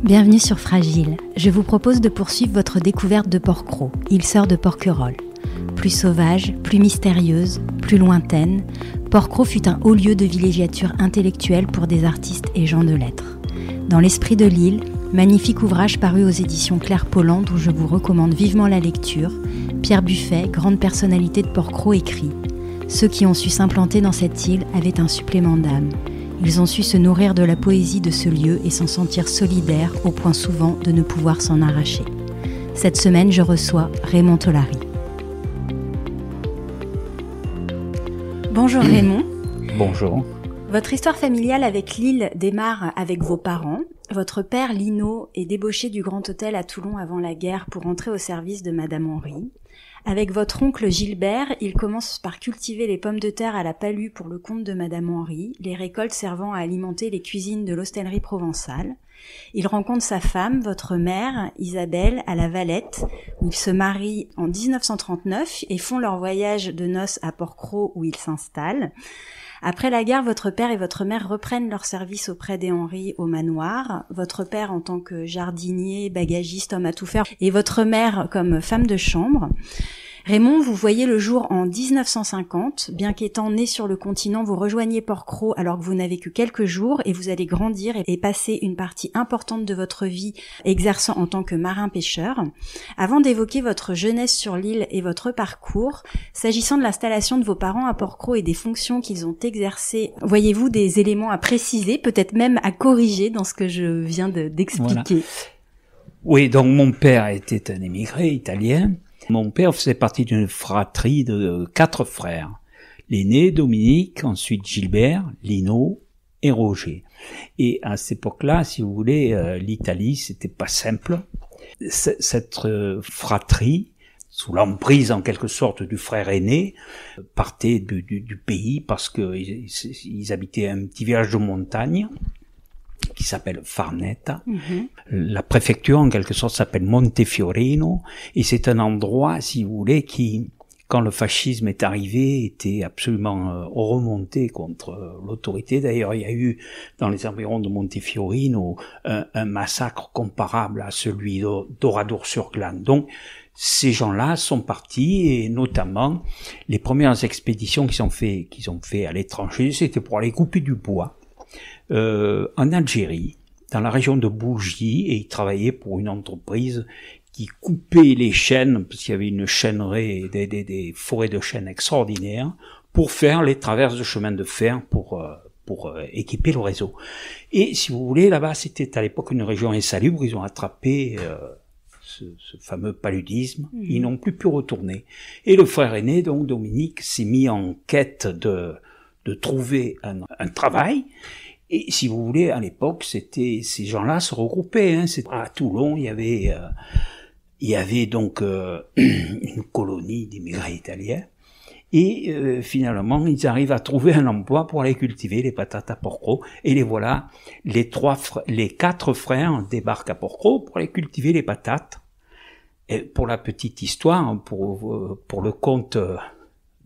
Bienvenue sur Fragile. Je vous propose de poursuivre votre découverte de Porquerolles, île sœur de Porquerolles. Plus sauvage, plus mystérieuse, plus lointaine, Porquerolles fut un haut lieu de villégiature intellectuelle pour des artistes et gens de lettres. Dans l'esprit de l'île, magnifique ouvrage paru aux éditions Claire Pollan dont je vous recommande vivement la lecture, Pierre Buffet, grande personnalité de Porquerolles, écrit « Ceux qui ont su s'implanter dans cette île avaient un supplément d'âme. Ils ont su se nourrir de la poésie de ce lieu et s'en sentir solidaires au point souvent de ne pouvoir s'en arracher. » Cette semaine, je reçois Raymond Tolary. Bonjour Raymond. Bonjour. Votre histoire familiale avec l'île démarre avec vos parents. Votre père, Lino, est débauché du Grand Hôtel à Toulon avant la guerre pour entrer au service de Madame Henry. Avec votre oncle Gilbert, il commence par cultiver les pommes de terre à la palue pour le compte de Madame Henry, les récoltes servant à alimenter les cuisines de l'hostellerie provençale. Il rencontre sa femme, votre mère, Isabelle, à la Valette, où ils se marient en 1939 et font leur voyage de noces à Porquerolles où ils s'installent. Après la guerre, votre père et votre mère reprennent leur service auprès des Henry au manoir, votre père en tant que jardinier, bagagiste, homme à tout faire, et votre mère comme femme de chambre. Raymond, vous voyez le jour en 1950, bien qu'étant né sur le continent, vous rejoignez Porquerolles alors que vous n'avez que quelques jours et vous allez grandir et passer une partie importante de votre vie exerçant en tant que marin-pêcheur. Avant d'évoquer votre jeunesse sur l'île et votre parcours, s'agissant de l'installation de vos parents à Porquerolles et des fonctions qu'ils ont exercées, voyez-vous des éléments à préciser, peut-être même à corriger dans ce que je viens d'expliquer? Voilà. Oui, donc mon père était un émigré italien. Mon père faisait partie d'une fratrie de 4 frères. L'aîné, Dominique, ensuite Gilbert, Lino et Roger. Et à cette époque-là, si vous voulez, l'Italie, c'était pas simple. Cette fratrie, sous l'emprise en quelque sorte du frère aîné, partait du pays parce que ils habitaient un petit village de montagne qui s'appelle Farneta. La préfecture, en quelque sorte, s'appelle Montefiorino, et c'est un endroit, si vous voulez, qui, quand le fascisme est arrivé, était absolument remonté contre l'autorité. D'ailleurs, il y a eu, dans les environs de Montefiorino, un massacre comparable à celui d'Oradour-sur-Glane. Donc, ces gens-là sont partis, et notamment, les premières expéditions qu'ils ont fait à l'étranger, c'était pour aller couper du bois. En Algérie, dans la région de Bougie, et il travaillait pour une entreprise qui coupait les chênes, parce qu'il y avait une chênerie, des forêts de chênes extraordinaires, pour faire les traverses de chemin de fer pour équiper le réseau. Et si vous voulez, là-bas, c'était à l'époque une région insalubre, ils ont attrapé ce fameux paludisme, ils n'ont plus pu retourner. Et le frère aîné, donc Dominique, s'est mis en quête de trouver un travail. Et si vous voulez, à l'époque, c'était ces gens-là se regroupaient. À Toulon, il y avait donc une colonie d'immigrés italiens. Et finalement, ils arrivent à trouver un emploi pour aller cultiver les patates à Porquerolles. Et les voilà, les 4 frères débarquent à Porquerolles pour aller cultiver les patates. Et pour la petite histoire, pour le compte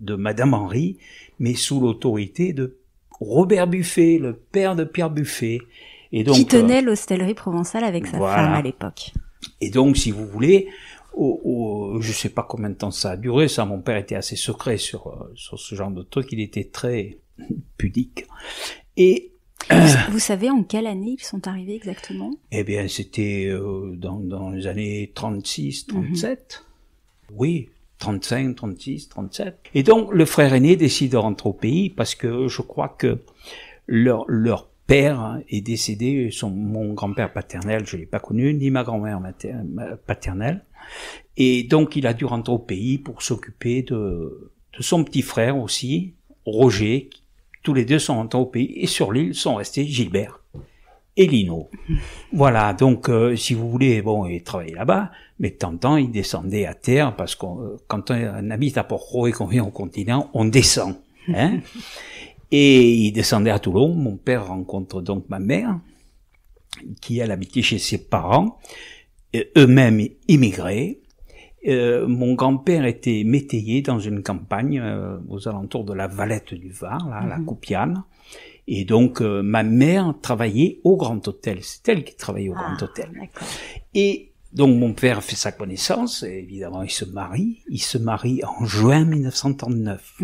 de Madame Henry, mais sous l'autorité de Robert Buffet, le père de Pierre Buffet. Et donc, qui tenait l'hostellerie provençale avec sa femme à l'époque. Et donc, si vous voulez, je sais pas combien de temps ça a duré, ça, mon père était assez secret sur ce genre de truc, il était très pudique. Et vous savez en quelle année ils sont arrivés exactement? Eh bien, c'était dans les années 36, 37. Oui. 35, 36, 37. Et donc, le frère aîné décide de rentrer au pays parce que je crois que leur père est décédé, mon grand-père paternel, je l'ai pas connu, ni ma grand-mère paternelle. Et donc, il a dû rentrer au pays pour s'occuper de son petit frère aussi, Roger. Tous les deux sont rentrés au pays et sur l'île sont restés Gilbert et Lino. Voilà, donc si vous voulez, bon, il travaillait là-bas, mais de temps en temps, il descendait à terre, parce que quand on habite à Porquerolles et qu'on vient au continent, on descend. Hein. Et il descendait à Toulon, mon père rencontre donc ma mère, qui elle habitait chez ses parents, eux-mêmes immigrés, Mon grand-père était métayer dans une campagne aux alentours de la Valette du Var, là, la Coupiane. Et donc, ma mère travaillait au Grand Hôtel. C'est elle qui travaillait au Grand Hôtel. D'accord. Et donc, mon père fait sa connaissance. Et évidemment, il se marie. Il se marie en juin 1939.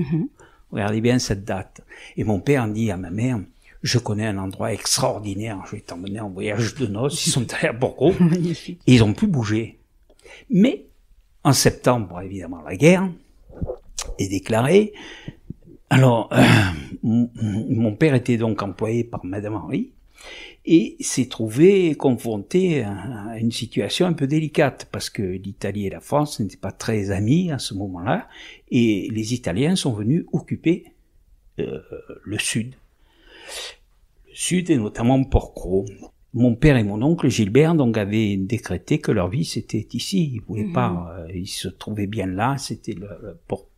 Regardez bien cette date. Et mon père dit à ma mère, je connais un endroit extraordinaire. Je vais t'emmener en voyage de noces. Ils sont allés à Porquerolles. Et ils ont pu bouger. Mais, en septembre, évidemment, la guerre est déclarée. Alors, mon père était donc employé par Madame Henry et s'est trouvé confronté à une situation un peu délicate parce que l'Italie et la France n'étaient pas très amis à ce moment-là et les Italiens sont venus occuper le sud. Le sud et notamment Porquerolles. Mon père et mon oncle Gilbert donc avaient décrété que leur vie c'était ici. Ils voulaient pas, ils se trouvaient bien là. C'était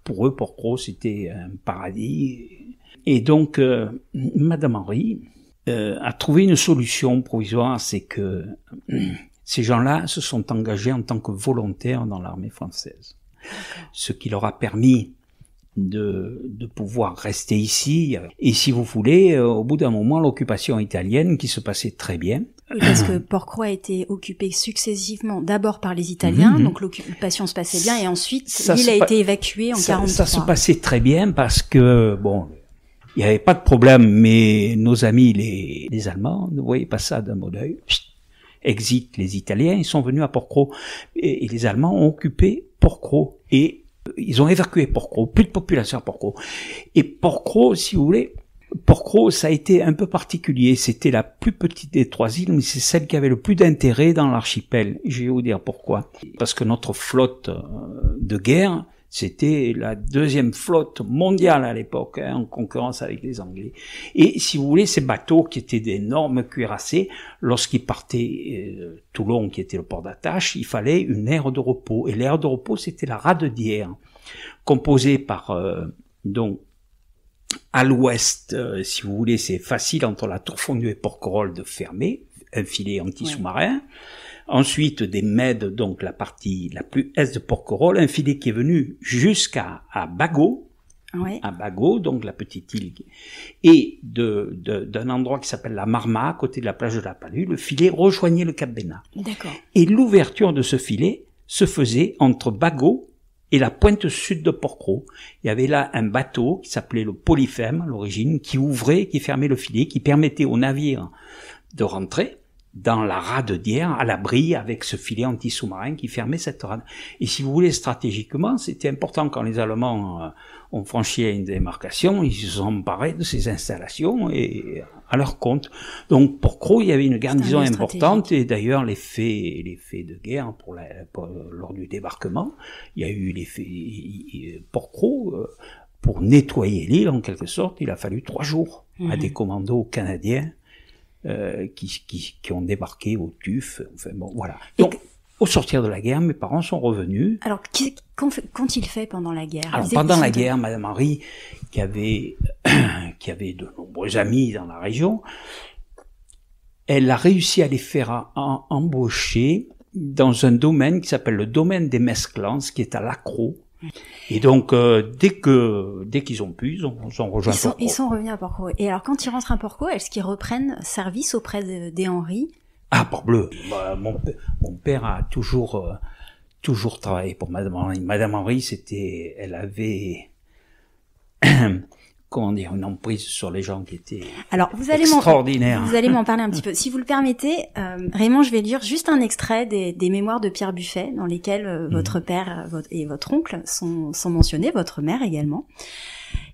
pour eux Porquerolles c'était un paradis. Et donc Madame Henry a trouvé une solution provisoire, c'est que ces gens-là se sont engagés en tant que volontaires dans l'armée française, ce qui leur a permis de pouvoir rester ici. Et si vous voulez, au bout d'un moment, l'occupation italienne qui se passait très bien. Parce que Porquerolles a été occupé successivement d'abord par les Italiens, donc l'occupation se passait bien, et ensuite l'île a été évacuée en 1943. Ça se passait très bien parce que, bon, il n'y avait pas de problème, mais nos amis les Allemands ne voyaient pas ça d'un mot d'œil. Exit les Italiens, ils sont venus à Porquerolles. Et les Allemands ont occupé Porquerolles. Et ils ont évacué Porquerolles, plus de population à Porquerolles. Et Porquerolles, si vous voulez, Porquerolles, ça a été un peu particulier. C'était la plus petite des trois îles, mais c'est celle qui avait le plus d'intérêt dans l'archipel. Je vais vous dire pourquoi. Parce que notre flotte de guerre, c'était la deuxième flotte mondiale à l'époque, en concurrence avec les Anglais. Et si vous voulez, ces bateaux qui étaient d'énormes cuirassés, lorsqu'ils partaient Toulon, qui était le port d'attache, il fallait une aire de repos. Et l'aire de repos, c'était la rade d'Hyères, composée par donc à l'ouest, si vous voulez, c'est facile entre la Tour Fondue et Porquerolles de fermer un filet anti-sous-marin. Ouais. Ensuite, des Mèdes, donc la partie la plus est de Porquerolles, un filet qui est venu jusqu'à Bagot, à Bagot, donc la petite île, et d'un endroit qui s'appelle la Marma, à côté de la plage de la Palue, le filet rejoignait le Cap Bénat. D'accord. Et l'ouverture de ce filet se faisait entre Bagot et la pointe sud de Porquerolles. Il y avait là un bateau qui s'appelait le Polyphème, à l'origine, qui ouvrait, qui fermait le filet, qui permettait aux navires de rentrer dans la rade d'Hyères, à l'abri, avec ce filet anti-sous-marin qui fermait cette rade. Et si vous voulez, stratégiquement, c'était important quand les Allemands ont franchi une démarcation, ils se sont emparés de ces installations et à leur compte. Donc, Porquerolles, il y avait une garnison importante, et d'ailleurs, les faits de guerre lors du débarquement, il y a eu les faits Porquerolles, pour nettoyer l'île, en quelque sorte, il a fallu 3 jours à des commandos canadiens qui ont débarqué au TUF, enfin bon, voilà. Donc, au sortir de la guerre, mes parents sont revenus. Alors, qu'ont-ils fait pendant la guerre? Alors, pendant la guerre, Madame Henry, qui avait de nombreux amis dans la région, elle a réussi à les faire embaucher dans un domaine qui s'appelle le domaine des Mesclans, qui est à Lacroix. Et donc, dès qu'ils ont pu, ils ont rejoint Porquerolles. Ils sont revenus à Porquerolles. Et alors, quand ils rentrent à Porquerolles, est-ce qu'ils reprennent service auprès des Henry? Ah, parbleu. Mon père a toujours travaillé pour Madame Henry. Madame Henry, elle avait, comment dire, une emprise sur les gens qui étaient extraordinaires. Vous allez m'en parler un petit peu. Si vous le permettez, Raymond, je vais lire juste un extrait des mémoires de Pierre Buffet, dans lesquels votre père et votre oncle sont mentionnés, votre mère également.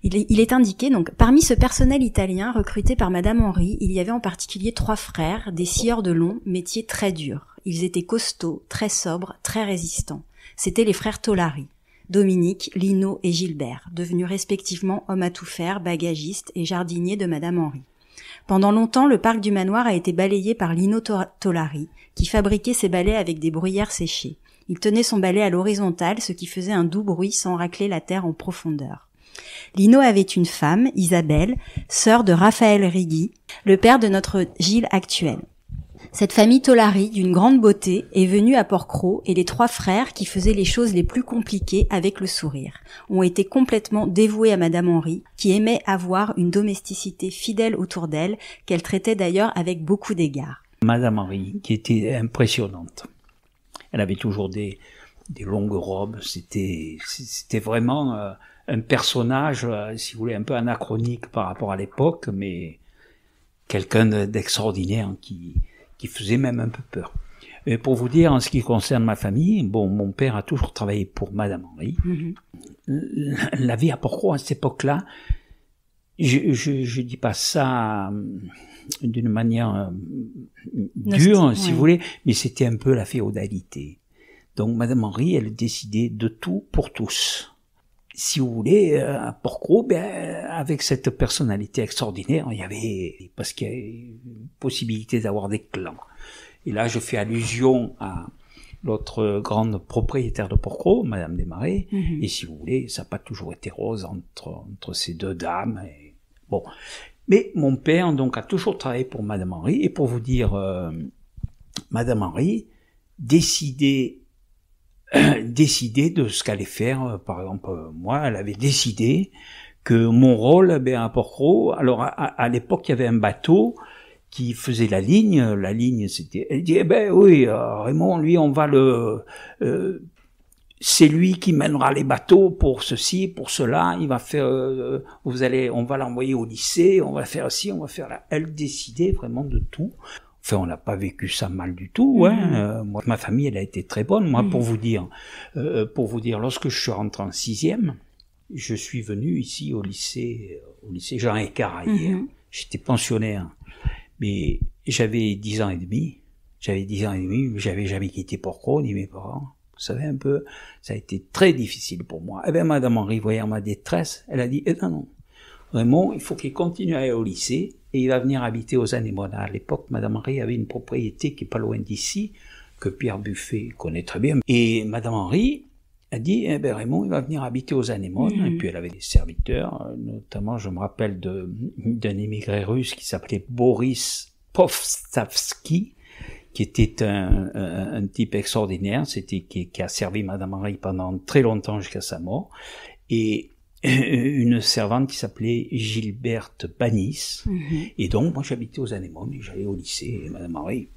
Il est indiqué, donc, parmi ce personnel italien recruté par Madame Henry, il y avait en particulier 3 frères, des scieurs de long, métier très dur. Ils étaient costauds, très sobres, très résistants. C'étaient les frères Tolari. Dominique, Lino et Gilbert, devenus respectivement hommes à tout faire, bagagistes et jardiniers de Madame Henry. Pendant longtemps, le parc du manoir a été balayé par Lino Tolari, qui fabriquait ses balais avec des bruyères séchées. Il tenait son balai à l'horizontale, ce qui faisait un doux bruit sans racler la terre en profondeur. Lino avait une femme, Isabelle, sœur de Raphaël Righi, le père de notre Gilles actuel. Cette famille Tolari, d'une grande beauté, est venue à Porquerolles et les 3 frères, qui faisaient les choses les plus compliquées avec le sourire, ont été complètement dévoués à Madame Henry, qui aimait avoir une domesticité fidèle autour d'elle, qu'elle traitait d'ailleurs avec beaucoup d'égards. Madame Henry, qui était impressionnante. Elle avait toujours des longues robes, c'était vraiment un personnage, si vous voulez, un peu anachronique par rapport à l'époque, mais quelqu'un d'extraordinaire qui faisait même un peu peur. Et pour vous dire, en ce qui concerne ma famille, bon, mon père a toujours travaillé pour Madame Henry. La vie à Porquerolles, à cette époque-là, je dis pas ça d'une manière dure, si vous voulez, mais c'était un peu la féodalité. Donc Madame Henry, elle décidait de tout pour tous. Si vous voulez, à Porquerolles, avec cette personnalité extraordinaire, il y avait, parce qu'il y a une possibilité d'avoir des clans. Et là, je fais allusion à l'autre grande propriétaire de Porquerolles, Madame Desmarais, et si vous voulez, ça n'a pas toujours été rose entre ces 2 dames. Et, bon. Mais mon père, donc, a toujours travaillé pour Madame Henry, et pour vous dire, Madame Henry décidait de ce qu'elle allait faire. Par exemple, moi, elle avait décidé que mon rôle, à Porquerolles, alors à l'époque, il y avait un bateau qui faisait la ligne, c'était, elle dit, oui, Raymond, lui, on va c'est lui qui mènera les bateaux pour ceci, pour cela, il va faire, on va l'envoyer au lycée, on va faire ci, on va faire là. Elle décidait vraiment de tout. Enfin, on n'a pas vécu ça mal du tout. Hein. Moi, ma famille, elle a été très bonne. Moi, pour vous dire, lorsque je suis rentré en 6e, je suis venu ici au lycée Jean Écart. J'étais pensionnaire, mais j'avais 10 ans et demi. J'avais jamais quitté Porquerolles ni mes parents. Vous savez un peu, ça a été très difficile pour moi. Madame Henry, voyant ma détresse, elle a dit, non. Raymond, il faut qu'il continue à aller au lycée et il va venir habiter aux Anémones. À l'époque, Madame Henry avait une propriété qui est pas loin d'ici, que Pierre Buffet connaît très bien. Et Madame Henry a dit, Raymond, il va venir habiter aux Anémones. Et puis elle avait des serviteurs, notamment, je me rappelle d'un immigré russe qui s'appelait Boris Povstavski, qui était un type extraordinaire, qui a servi Madame Henry pendant très longtemps jusqu'à sa mort. Et une servante qui s'appelait Gilberte Banis. Et donc, moi, j'habitais aux Anémones et j'allais au lycée. Et Madame Henry,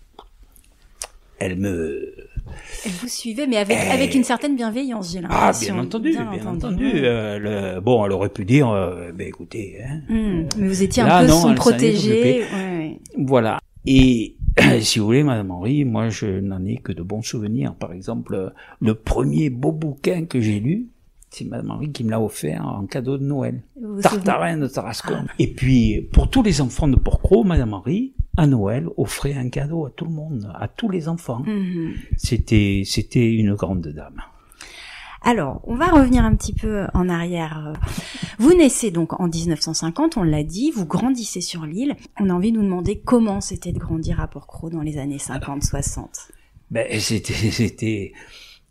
elle vous suivait, mais avec une certaine bienveillance, j'ai l'impression. Bien entendu. Elle aurait pu dire, écoutez... mais vous étiez un peu son protégé. Voilà. Et si vous voulez, Madame Henry, moi, je n'en ai que de bons souvenirs. Par exemple, le premier beau bouquin que j'ai lu, c'est Madame Henry qui me l'a offert en cadeau de Noël. Tartarin de Tarascon. Et puis, pour tous les enfants de Porquerolles, Madame Henry, à Noël, offrait un cadeau à tout le monde, à tous les enfants. C'était une grande dame. Alors, on va revenir un petit peu en arrière. Vous naissez donc en 1950, on l'a dit, vous grandissez sur l'île. On a envie de nous demander comment c'était de grandir à Porquerolles dans les années 50-60.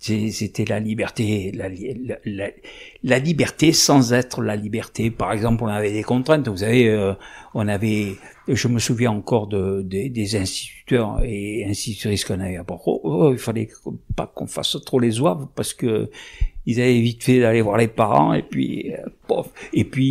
C'était la liberté, la liberté sans être la liberté. Par exemple, on avait des contraintes. Vous savez, je me souviens encore des instituteurs et institutrices qu'on avait à Porquerolles. Il fallait pas qu'on fasse trop les zouaves parce que ils avaient vite fait d'aller voir les parents et puis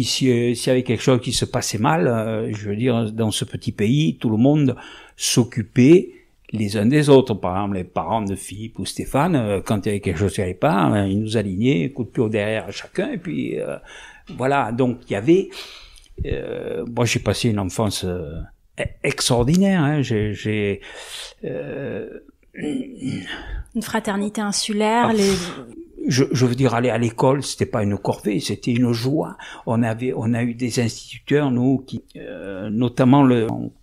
s'il y avait quelque chose qui se passait mal, je veux dire, dans ce petit pays, tout le monde s'occupait les uns des autres. Par exemple, les parents de Philippe ou Stéphane, quand il y avait quelque chose qui n'allait pas, ils nous alignaient, coup de pied au derrière à chacun, et puis voilà. Donc il y avait, moi j'ai passé une enfance extraordinaire. Hein. J'ai une fraternité insulaire. Je veux dire, aller à l'école, c'était pas une corvée, c'était une joie. On a eu des instituteurs, nous, qui, notamment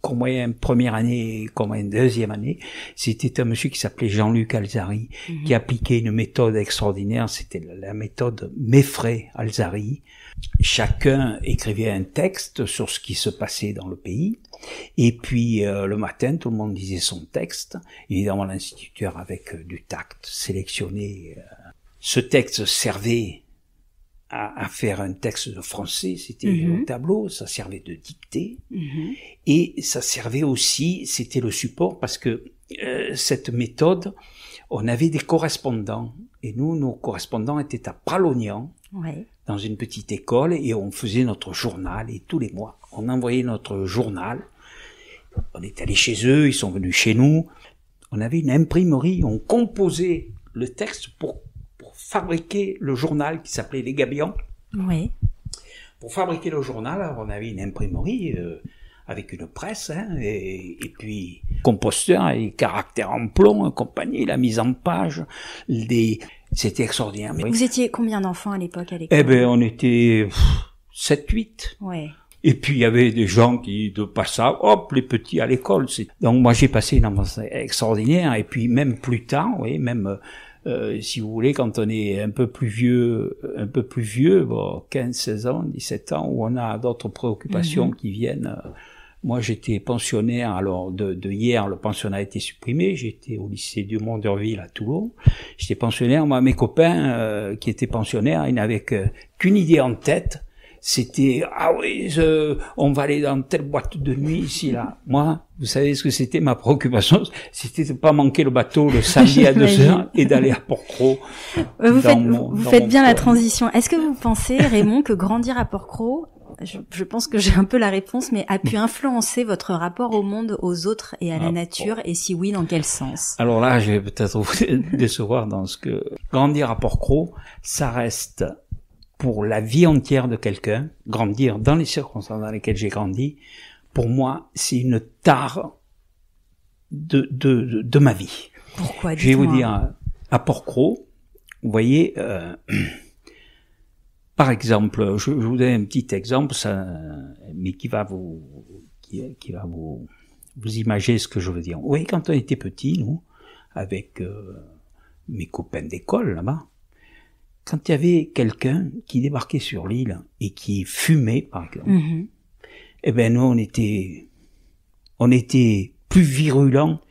cours moyen première année, cours moyen deuxième année, c'était un monsieur qui s'appelait Jean-Luc Alzari, qui appliquait une méthode extraordinaire, c'était la méthode Meffray-Alzari. Chacun écrivait un texte sur ce qui se passait dans le pays, et puis le matin, tout le monde disait son texte. Évidemment, l'instituteur, avec du tact, sélectionnait. Ce texte servait à faire un texte de français, c'était au tableau, ça servait de dictée, et ça servait aussi, c'était le support, parce que cette méthode, on avait des correspondants, et nous, nos correspondants étaient à Pralognan, dans une petite école, et on faisait notre journal, et tous les mois, on envoyait notre journal, on est allé chez eux, ils sont venus chez nous, on avait une imprimerie, on composait le texte pour fabriquer le journal qui s'appelait Les Gabions. Oui. Pour fabriquer le journal, alors on avait une imprimerie avec une presse, et puis composteur et caractère en plomb, compagnie, la mise en page, c'était extraordinaire. Mais vous étiez combien d'enfants à l'époque à l'école? Eh ben, on était 7-8. Ouais. Et puis il y avait des gens qui, de passage, hop, les petits à l'école. Donc moi j'ai passé une enfance extraordinaire. Et puis même plus tard, oui, même si vous voulez, quand on est un peu plus vieux, bon, 15, 16 ans, 17 ans, où on a d'autres préoccupations qui viennent. Moi j'étais pensionnaire, alors de hier le pensionnat a été supprimé, j'étais au lycée du Mont-d'Urville à Toulon. J'étais pensionnaire, moi mes copains qui étaient pensionnaires, ils n'avaient qu'une idée en tête. C'était, on va aller dans telle boîte de nuit ici, là. Moi, vous savez ce que c'était ma préoccupation? C'était de pas manquer le bateau le samedi à 2h et d'aller à Porquerolles. Vous faites bien la transition. Est-ce que vous pensez, Raymond, que grandir à Porquerolles, je pense que j'ai un peu la réponse, mais a pu influencer votre rapport au monde, aux autres et à la nature? Et si oui, dans quel sens? Alors là, je vais peut-être vous décevoir dans ce que grandir à Porquerolles, ça reste pour la vie entière de quelqu'un, grandir dans les circonstances dans lesquelles j'ai grandi, pour moi, c'est une tare de ma vie. Pourquoi? Je vais vous dire, à Porquerolles, vous voyez, par exemple, je vous donne un petit exemple, mais qui va vous imaginer ce que je veux dire. Vous voyez, quand on était petits, nous, avec mes copains d'école là-bas, quand il y avait quelqu'un qui débarquait sur l'île et qui fumait, par exemple, eh ben nous on était plus virulents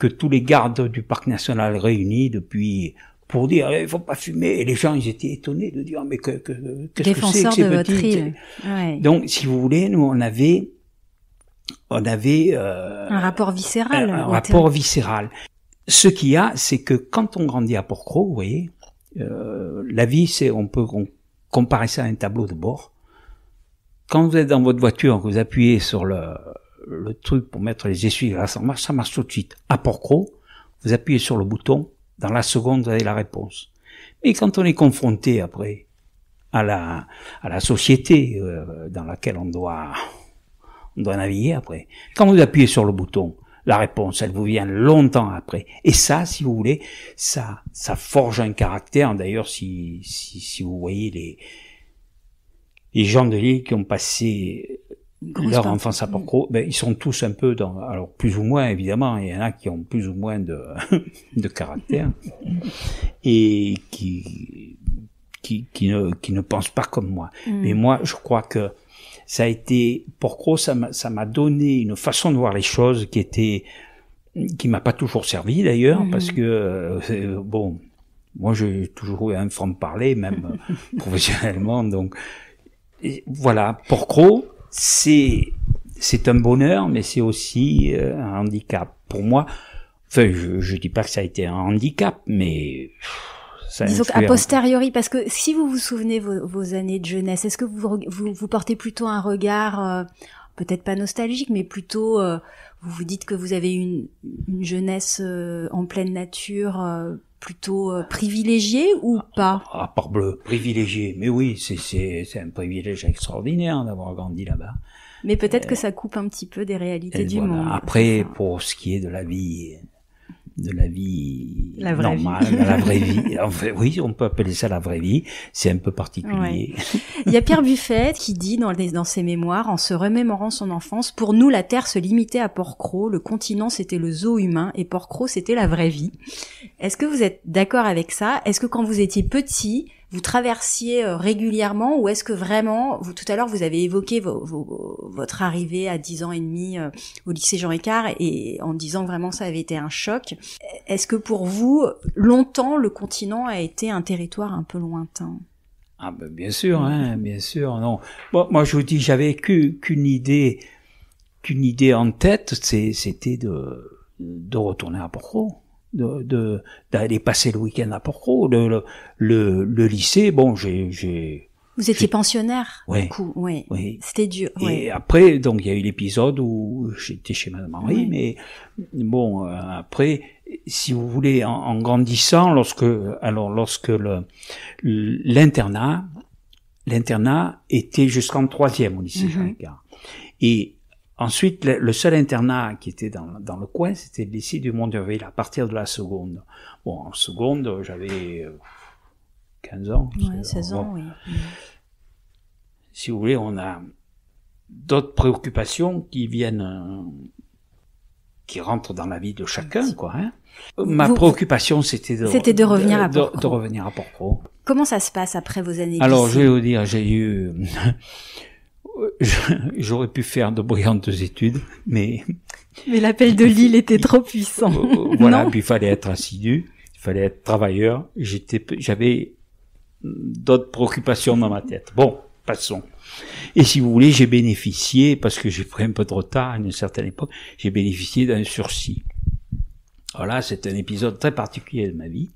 que tous les gardes du parc national réunis depuis pour dire il faut pas fumer. Et les gens ils étaient étonnés de dire mais qu'est-ce que c'est que ces de votre petits île. Ouais. Donc si vous voulez, nous on avait un rapport viscéral. Un rapport viscéral. Ce qu'il y a, c'est que quand on grandit à Porquerolles, vous voyez. La vie, on peut comparer ça à un tableau de bord. Quand vous êtes dans votre voiture, vous appuyez sur le truc pour mettre les essuie-glaces en marche, ça marche tout de suite. À Porquerolles, vous appuyez sur le bouton, dans la seconde, vous avez la réponse. Mais quand on est confronté après à la société dans laquelle on doit naviguer après, quand vous appuyez sur le bouton, la réponse, elle vous vient longtemps après. Et ça, si vous voulez, ça forge un caractère. D'ailleurs, si vous voyez les gens de l'île qui ont passé leur enfance à Porquerolles, ben, ils sont tous un peu alors plus ou moins, évidemment, il y en a qui ont plus ou moins de caractère. Et qui ne pensent pas comme moi. Mais moi, je crois que ça a été, Porquerolles, ça m'a donné une façon de voir les choses qui m'a pas toujours servi d'ailleurs, parce que, bon, moi j'ai toujours eu un franc-parler, même professionnellement, donc, voilà, Porquerolles, c'est un bonheur, mais c'est aussi un handicap. Pour moi, enfin, je dis pas que ça a été un handicap, mais disons a posteriori, parce que si vous vous souvenez vos années de jeunesse, est-ce que vous portez plutôt un regard peut-être pas nostalgique, mais plutôt vous vous dites que vous avez une jeunesse en pleine nature plutôt privilégiée ou pas? Ah, parbleu, privilégié. Mais oui, c'est un privilège extraordinaire d'avoir grandi là-bas. Mais peut-être que ça coupe un petit peu des réalités du monde. Après, pour ce qui est de la vie la vraie normale, vie. La vraie vie. Enfin, oui, on peut appeler ça la vraie vie. C'est un peu particulier. Ouais. Il y a Pierre Buffet qui dit dans ses mémoires, en se remémorant son enfance, pour nous, la Terre se limitait à Porquerolles, le continent c'était le zoo humain et Porquerolles c'était la vraie vie. Est-ce que vous êtes d'accord avec ça? Est-ce que quand vous étiez petit, vous traversiez régulièrement, ou est-ce que vraiment, tout à l'heure vous avez évoqué votre arrivée à 10 ans et demi au lycée Jean Écart, et en disant que vraiment ça avait été un choc. Est-ce que pour vous, longtemps, le continent a été un territoire un peu lointain? Ah ben bien sûr, bien sûr. Non, bon, moi je vous dis, j'avais qu'une idée en tête, c'était de retourner à Porquerolles, d'aller passer le week-end à Porquerolles. Le lycée, bon, Vous étiez pensionnaire, ouais, du coup, oui. Oui. C'était dur. Et Ouais. après, donc il y a eu l'épisode où j'étais chez Madame Henry, Ouais. mais bon, après, si vous voulez, en grandissant, lorsque l'internat était jusqu'en 3e au lycée Jean-Ricard. Et ensuite, le seul internat qui était dans le coin, c'était le lycée du Mont-d'Urville, à partir de la seconde. Bon, en seconde, j'avais 15 ans. Ouais, 16 ans, oui. Si vous voulez, on a d'autres préoccupations qui rentrent dans la vie de chacun, quoi. Hein. Ma préoccupation, c'était de revenir à Porquerolles. De revenir à Porquerolles. Comment ça se passe après vos années de Alors, lycée? je vais vous dire, j'ai eu... J'aurais pu faire de brillantes études, mais l'appel de Lille était trop puissant. Voilà, puis il fallait être assidu, il fallait être travailleur. J'avais d'autres préoccupations dans ma tête. Bon, passons. Et si vous voulez, j'ai bénéficié, parce que j'ai pris un peu de retard à une certaine époque, j'ai bénéficié d'un sursis. Voilà, c'est un épisode très particulier de ma vie.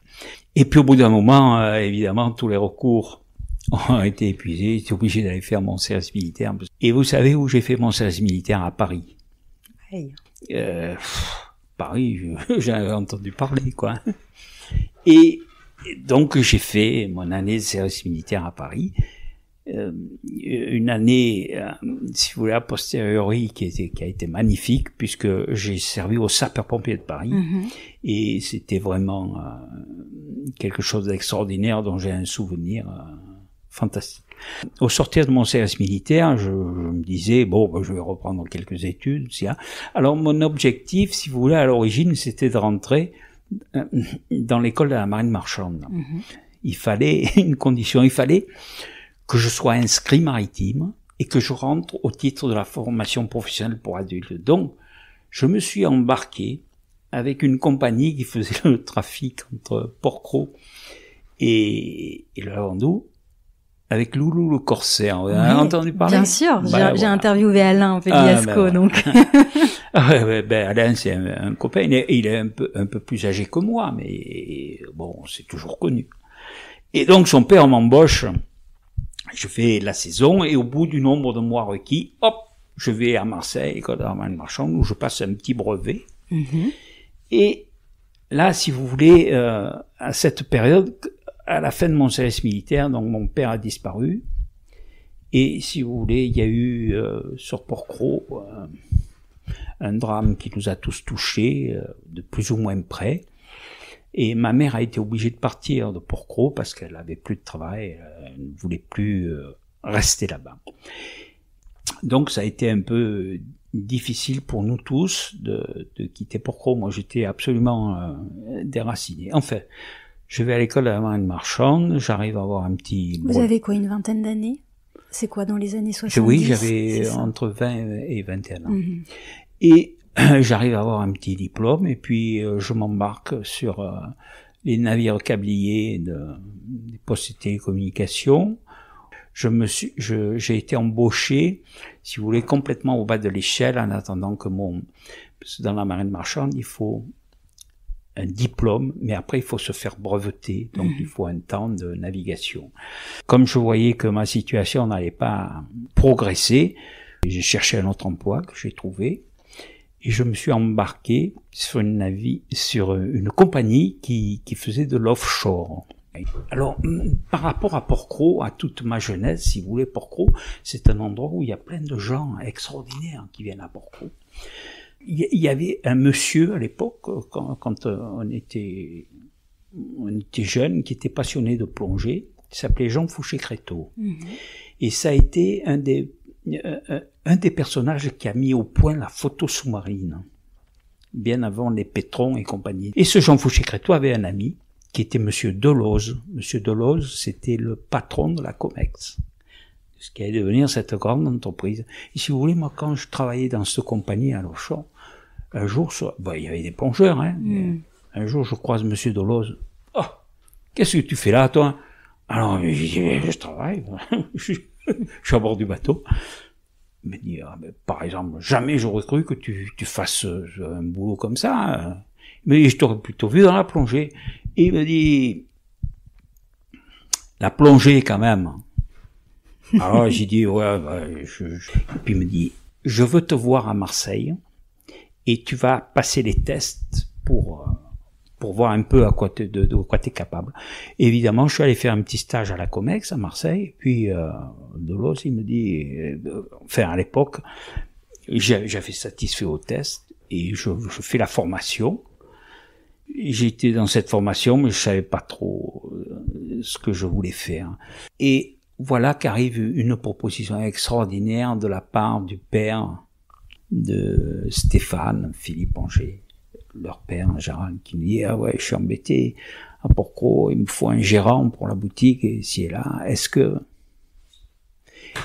Et puis au bout d'un moment, évidemment, tous les recours ont été épuisés. J'étais obligé d'aller faire mon service militaire. Et vous savez où j'ai fait mon service militaire? À Paris. Hey. Paris, j'en avais entendu parler, quoi. Et donc j'ai fait mon année de service militaire à Paris. Une année, si vous voulez, a posteriori, qui a été magnifique, puisque j'ai servi aux sapeurs-pompiers de Paris, et c'était vraiment quelque chose d'extraordinaire dont j'ai un souvenir fantastique. Au sortir de mon service militaire, je me disais, bon, je vais reprendre quelques études. Alors mon objectif, si vous voulez, à l'origine, c'était de rentrer dans l'école de la marine marchande. Il fallait une condition, il fallait que je sois inscrit maritime et que je rentre au titre de la formation professionnelle pour adultes. Donc, je me suis embarqué avec une compagnie qui faisait le trafic entre Porquerolles et le Lavandou, avec Loulou le Corsaire. Vous avez entendu parler? Bien sûr, j'ai interviewé Alain Pelliasco, donc. Alain, c'est un copain, il est un peu plus âgé que moi, mais bon, c'est toujours connu. Et donc, son père m'embauche. Je fais la saison et au bout du nombre de mois requis, hop, je vais à Marseille, école de la marine marchande, où je passe un petit brevet. Et là, si vous voulez, à cette période, à la fin de mon service militaire, donc mon père a disparu. Et si vous voulez, il y a eu sur Porquerolles un drame qui nous a tous touchés, de plus ou moins près. Et ma mère a été obligée de partir de Porquerolles parce qu'elle avait plus de travail, elle ne voulait plus rester là-bas. Donc ça a été un peu difficile pour nous tous de quitter Porquerolles. Moi j'étais absolument déraciné. Enfin, je vais à l'école de la marine marchande, j'arrive à avoir un petit... Vous avez quoi, une vingtaine d'années? C'est quoi, dans les années 70? Oui, j'avais entre 20 et 21 ans. Et j'arrive à avoir un petit diplôme et puis je m'embarque sur les navires câbliers des postes de télécommunications. J'ai été embauché, si vous voulez, complètement au bas de l'échelle en attendant que parce que dans la marine marchande, il faut un diplôme, mais après il faut se faire breveter, donc il faut un temps de navigation. Comme je voyais que ma situation n'allait pas progresser, j'ai cherché un autre emploi que j'ai trouvé. Et je me suis embarqué sur une compagnie qui faisait de l'offshore. Alors, par rapport à Porquerolles, à toute ma jeunesse, si vous voulez, Porquerolles, c'est un endroit où il y a plein de gens extraordinaires qui viennent à Porquerolles. Il y avait un monsieur à l'époque, quand on était jeune, qui était passionné de plongée, qui s'appelait Jean Fouché-Créteau. Et ça a été un des personnages qui a mis au point la photo sous-marine, bien avant les Pétrons et compagnie. Et ce Jean Fouché-Créteau avait un ami qui était Monsieur Delose. Monsieur Delose, c'était le patron de la Comex, ce qui allait devenir cette grande entreprise. Et si vous voulez, moi, quand je travaillais dans cette compagnie à l'offshore, un jour, il y avait des plongeurs, hein. Un jour, je croise Monsieur Delose. Oh, qu'est-ce que tu fais là, toi? Alors, j'ai dit, je travaille, je suis à bord du bateau. Il m'a dit, par exemple, jamais j'aurais cru que tu fasses un boulot comme ça. Mais je t'aurais plutôt vu dans la plongée. Et il me dit, la plongée quand même. Alors j'ai dit, ouais, et puis il me dit, je veux te voir à Marseille et tu vas passer les tests pour voir un peu de quoi t'es capable. Et évidemment, je suis allé faire un petit stage à la Comex à Marseille, puis Delos, il me dit, à l'époque, j'avais satisfait au test et je fais la formation. J'étais dans cette formation, mais je savais pas trop ce que je voulais faire. Et voilà qu'arrive une proposition extraordinaire de la part du père de Stéphane, Philippe Anger, leur père, Gérald, qui me dit, ah ouais, je suis embêté à Porquerolles, il me faut un gérant pour la boutique, et ici et là, est-ce que...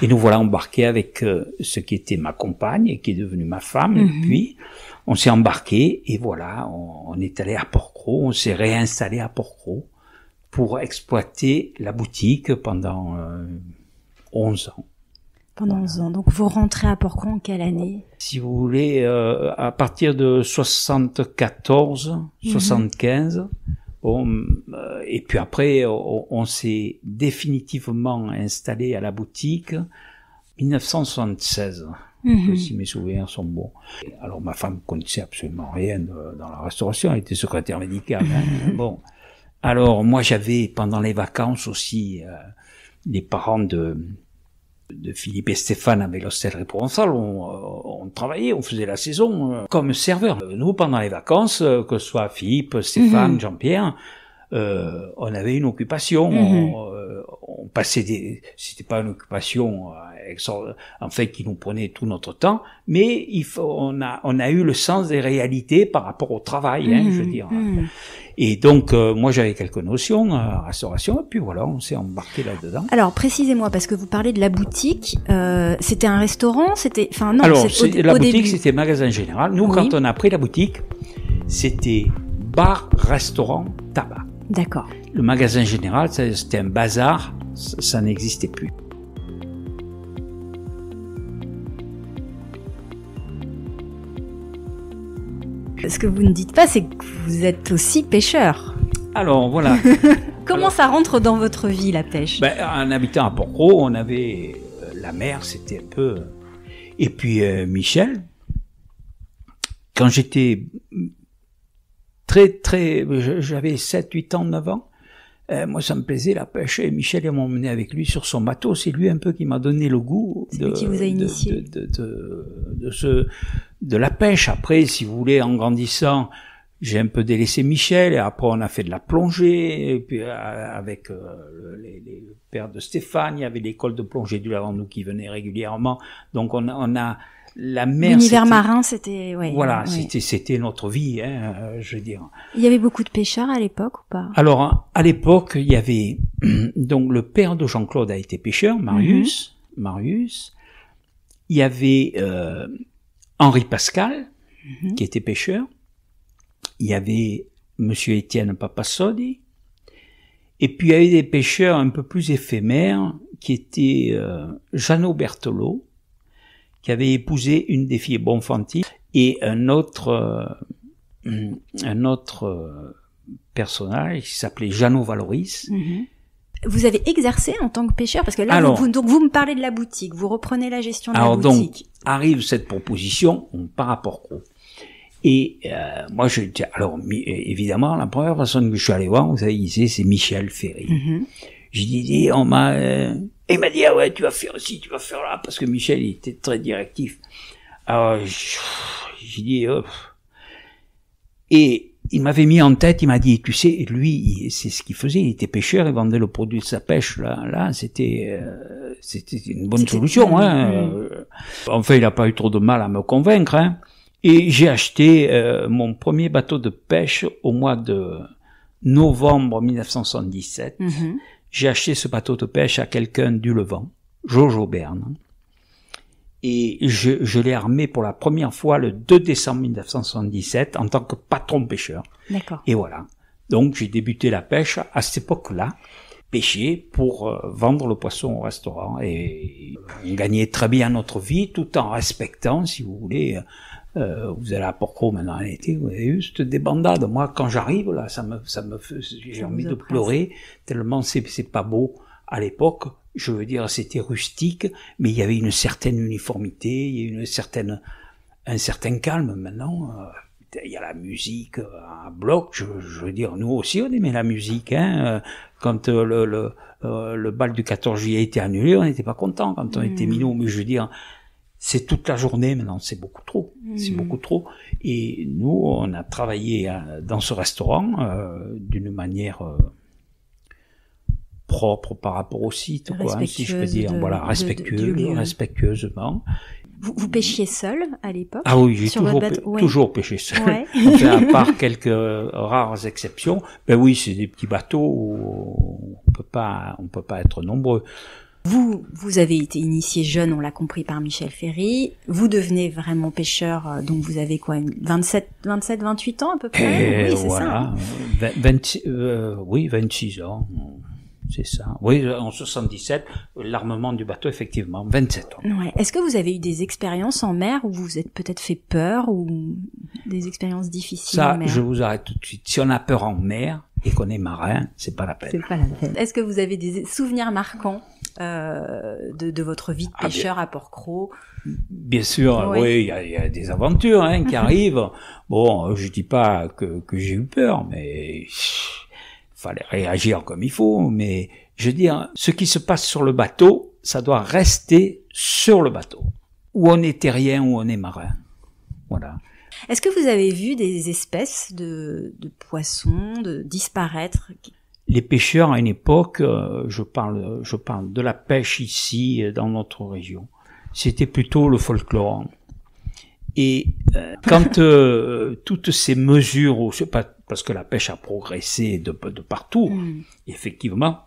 Et nous voilà embarqués avec ce qui était ma compagne, et qui est devenue ma femme, et puis on s'est embarqués, et voilà, on est allé à Porquerolles, on s'est réinstallé à Porquerolles, pour exploiter la boutique pendant 11 ans. Pendant 11 ans. Donc vous rentrez à Porquerolles en quelle année? Si vous voulez, à partir de 74, 75, et puis après, on s'est définitivement installé à la boutique 1976, si mes souvenirs sont bons. Alors ma femme connaissait absolument rien dans la restauration, elle était secrétaire médicale. Bon. Alors moi j'avais pendant les vacances aussi les parents de Philippe et Stéphane avec l'Hostellerie Provençale, on travaillait, on faisait la saison comme serveur. Nous pendant les vacances, que ce soit Philippe, Stéphane, Jean-Pierre, on avait une occupation, on passait c'était pas une occupation en fait qui nous prenait tout notre temps, mais on a eu le sens des réalités par rapport au travail, je veux dire. Et donc moi j'avais quelques notions en restauration et puis voilà, on s'est embarqué là-dedans. Alors précisez-moi parce que vous parlez de la boutique, c'était un restaurant, c'était non, alors la boutique début. C'était magasin général. Nous quand on a pris la boutique, c'était bar, restaurant, tabac. D'accord. Le magasin général, c'était un bazar, ça n'existait plus. Ce que vous ne dites pas, c'est que vous êtes aussi pêcheur. Alors, voilà. Comment ça rentre dans votre vie, la pêche? En habitant à Porquerolles, on avait la mer, c'était un peu... Et puis, Michel, quand j'étais j'avais 7, 8 ans, 9 ans, moi, ça me plaisait la pêche. Et Michel, il m'a emmené avec lui sur son bateau. C'est lui un peu qui m'a donné le goût qui vous a initié. De la pêche. Après, si vous voulez, en grandissant, j'ai un peu délaissé Michel. Et après, on a fait de la plongée. Et puis, avec les pères de Stéphane, il y avait l'école de plongée du Lavandou qui venait régulièrement. Donc, on a la mer. L'univers marin, c'était, ouais. Voilà, ouais. C'était notre vie, je veux dire. Il y avait beaucoup de pêcheurs à l'époque ou pas? Alors, à l'époque, il y avait, donc, le père de Jean-Claude a été pêcheur, Marius. Il y avait, Henri Pascal, qui était pêcheur. Il y avait monsieur Étienne Papassodi. Et puis, il y avait des pêcheurs un peu plus éphémères, qui étaient, Jeannot Berthelot, qui avait épousé une des filles Bonfanti, et un autre personnage qui s'appelait Jeannot Valoris. Vous avez exercé en tant que pêcheur, parce que là, vous me parlez de la boutique, vous reprenez la gestion de la boutique. Alors donc, arrive cette proposition, on part à Porquerolles. Et moi, évidemment, la première personne que je suis allé voir, vous savez, c'est Michel Ferry. J'ai dit, il m'a dit, ah ouais, tu vas faire ci, tu vas faire là, parce que Michel, il était très directif. Alors, j'ai dit, et il m'avait mis en tête, il m'a dit, tu sais, lui, c'est ce qu'il faisait, il était pêcheur, il vendait le produit de sa pêche, là, c'était une bonne solution, Enfin, il a pas eu trop de mal à me convaincre, Et j'ai acheté, mon premier bateau de pêche au mois de novembre 1977. J'ai acheté ce bateau de pêche à quelqu'un du Levant, Jojo Berne. Et je l'ai armé pour la première fois le 2 décembre 1977 en tant que patron pêcheur. D'accord. Et voilà. Donc j'ai débuté la pêche à cette époque-là. pêcher pour vendre le poisson au restaurant. Et on gagnait très bien notre vie tout en respectant, si vous voulez, vous allez à Port-Cros maintenant en été, vous avez juste des bandades. Moi, quand j'arrive, là, ça me fait, j'ai envie de pleurer, tellement c'est pas beau. À l'époque, je veux dire, c'était rustique, mais il y avait une certaine uniformité, il y a un certain calme. Maintenant, il y a la musique à bloc. Je veux dire, nous aussi, on aimait la musique, hein. Quand le bal du 14 juillet était annulé, on n'était pas content quand on était minot. Mais je veux dire, c'est toute la journée maintenant, c'est beaucoup trop. C'est beaucoup trop. Et nous, on a travaillé dans ce restaurant d'une manière propre par rapport au site, quoi, si je peux dire. Voilà, respectueusement. Vous pêchiez seul à l'époque? Ah oui, j'ai toujours pêché seul. Ouais. Enfin, à part quelques rares exceptions, ben oui, c'est des petits bateaux où on peut pas être nombreux. Vous avez été initié jeune, on l'a compris, par Michel Ferry. Vous devenez vraiment pêcheur, donc vous avez quoi, 27, 28 ans à peu près? Oui, c'est voilà, ça. Hein. 26 ans. C'est ça. Oui, en 77, l'armement du bateau, effectivement, 27 ans. Ouais. Est-ce que vous avez eu des expériences en mer où vous vous êtes peut-être fait peur ou des expériences difficiles en mer? Ça, je vous arrête tout de suite. Si on a peur en mer et qu'on est marin, c'est pas la peine. C'est pas la peine. Est-ce que vous avez des souvenirs marquants de votre vie de pêcheur à Port-Cros? Bien sûr, oui, il y a des aventures qui arrivent. Bon, je dis pas que j'ai eu peur, mais fallait réagir comme il faut, mais je veux dire, ce qui se passe sur le bateau, ça doit rester sur le bateau. Ou on est terrien, ou on est marin. Voilà. Est-ce que vous avez vu des espèces de poissons disparaître? Les pêcheurs à une époque, je parle de la pêche ici, dans notre région, c'était plutôt le folklore. Et quand toutes ces mesures, c'est pas parce que la pêche a progressé de partout, effectivement,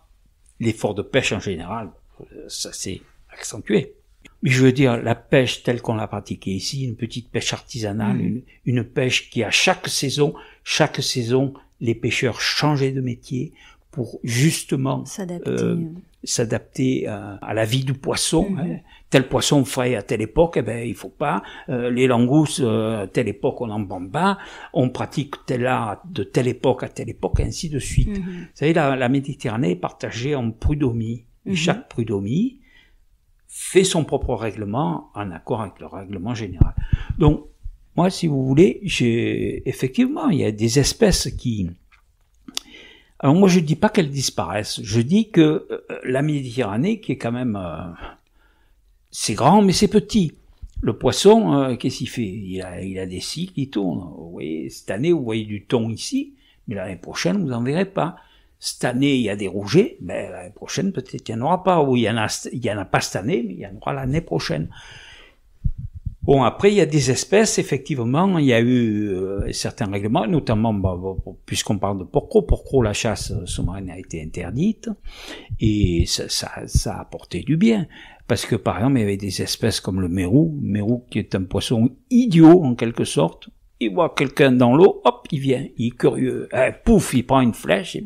l'effort de pêche en général, ça s'est accentué. Mais je veux dire, la pêche telle qu'on l'a pratiquée ici, une petite pêche artisanale, une pêche qui à chaque saison, les pêcheurs changeaient de métier pour justement s'adapter à la vie du poisson. Hein. Tel poisson frais à telle époque, il faut pas. Les langoustes, à telle époque, on n'en vend pas. On pratique tel art de telle époque à telle époque, ainsi de suite. Vous savez, la Méditerranée est partagée en prud'homie. Et chaque prud'homie fait son propre règlement en accord avec le règlement général. Donc, moi, si vous voulez, effectivement, il y a des espèces qui... Alors moi, je dis pas qu'elles disparaissent. Je dis que la Méditerranée, qui est quand même... c'est grand, mais c'est petit. Le poisson, qu'est-ce qu'il fait? Il a des cycles qui tournent. Vous voyez, cette année, vous voyez du thon ici, mais l'année prochaine, vous en verrez pas. Cette année, il y a des rougets, mais l'année prochaine, peut-être il n'y en aura pas. Ou il y en a pas cette année, mais il y en aura l'année prochaine. Bon, après, il y a des espèces, effectivement, il y a eu certains règlements, notamment, puisqu'on parle de Port-Cros. Port-Cros, la chasse sous-marine a été interdite, et ça a apporté du bien. Parce que, par exemple, il y avait des espèces comme le mérou qui est un poisson idiot, en quelque sorte. Il voit quelqu'un dans l'eau, hop, il vient, il est curieux. Pouf, il prend une flèche,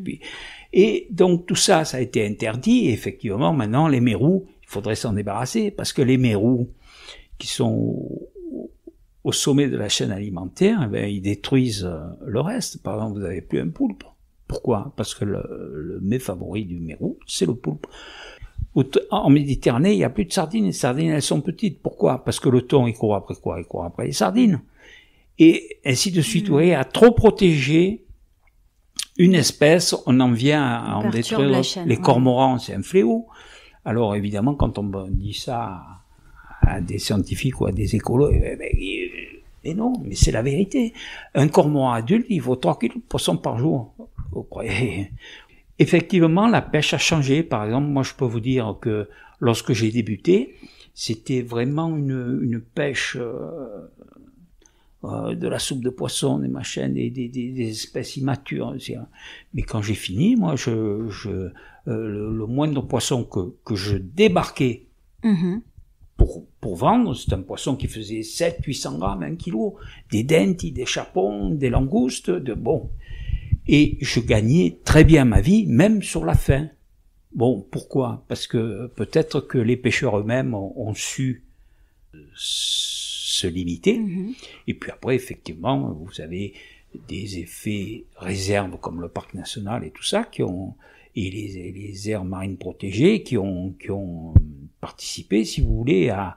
et donc tout ça, ça a été interdit, et effectivement, maintenant, les mérous, il faudrait s'en débarrasser, parce que les mérous, qui sont au sommet de la chaîne alimentaire, ils détruisent le reste. Par exemple, vous n'avez plus un poulpe. Pourquoi? Parce que le mets favori du mérou, c'est le poulpe. En Méditerranée, il n'y a plus de sardines. Les sardines, elles sont petites. Pourquoi? Parce que le thon, il court après quoi? Il court après les sardines. Et ainsi de suite. Vous voyez, à trop protéger une espèce, on en vient à en détruire. Les cormorans, c'est un fléau. Alors évidemment, quand on dit ça à des scientifiques ou à des écolos, mais non, mais c'est la vérité. Un cormoran adulte, il vaut 3 kilos de poisson par jour. Vous croyez? Effectivement, la pêche a changé. Par exemple, moi, je peux vous dire que lorsque j'ai débuté, c'était vraiment une pêche de la soupe de poisson, des machins, des espèces immatures. Mais quand j'ai fini, moi, le moindre poisson que je débarquais pour vendre, c'est un poisson qui faisait 700-800 grammes, 1 kilo, des dentis, des chapons, des langoustes, et je gagnais très bien ma vie, même sur la faim. Bon, pourquoi? Parce que peut-être que les pêcheurs eux-mêmes ont su se limiter. Et puis après, effectivement, vous avez des effets réserves comme le parc national et tout ça et les aires marines protégées qui ont participé, si vous voulez, à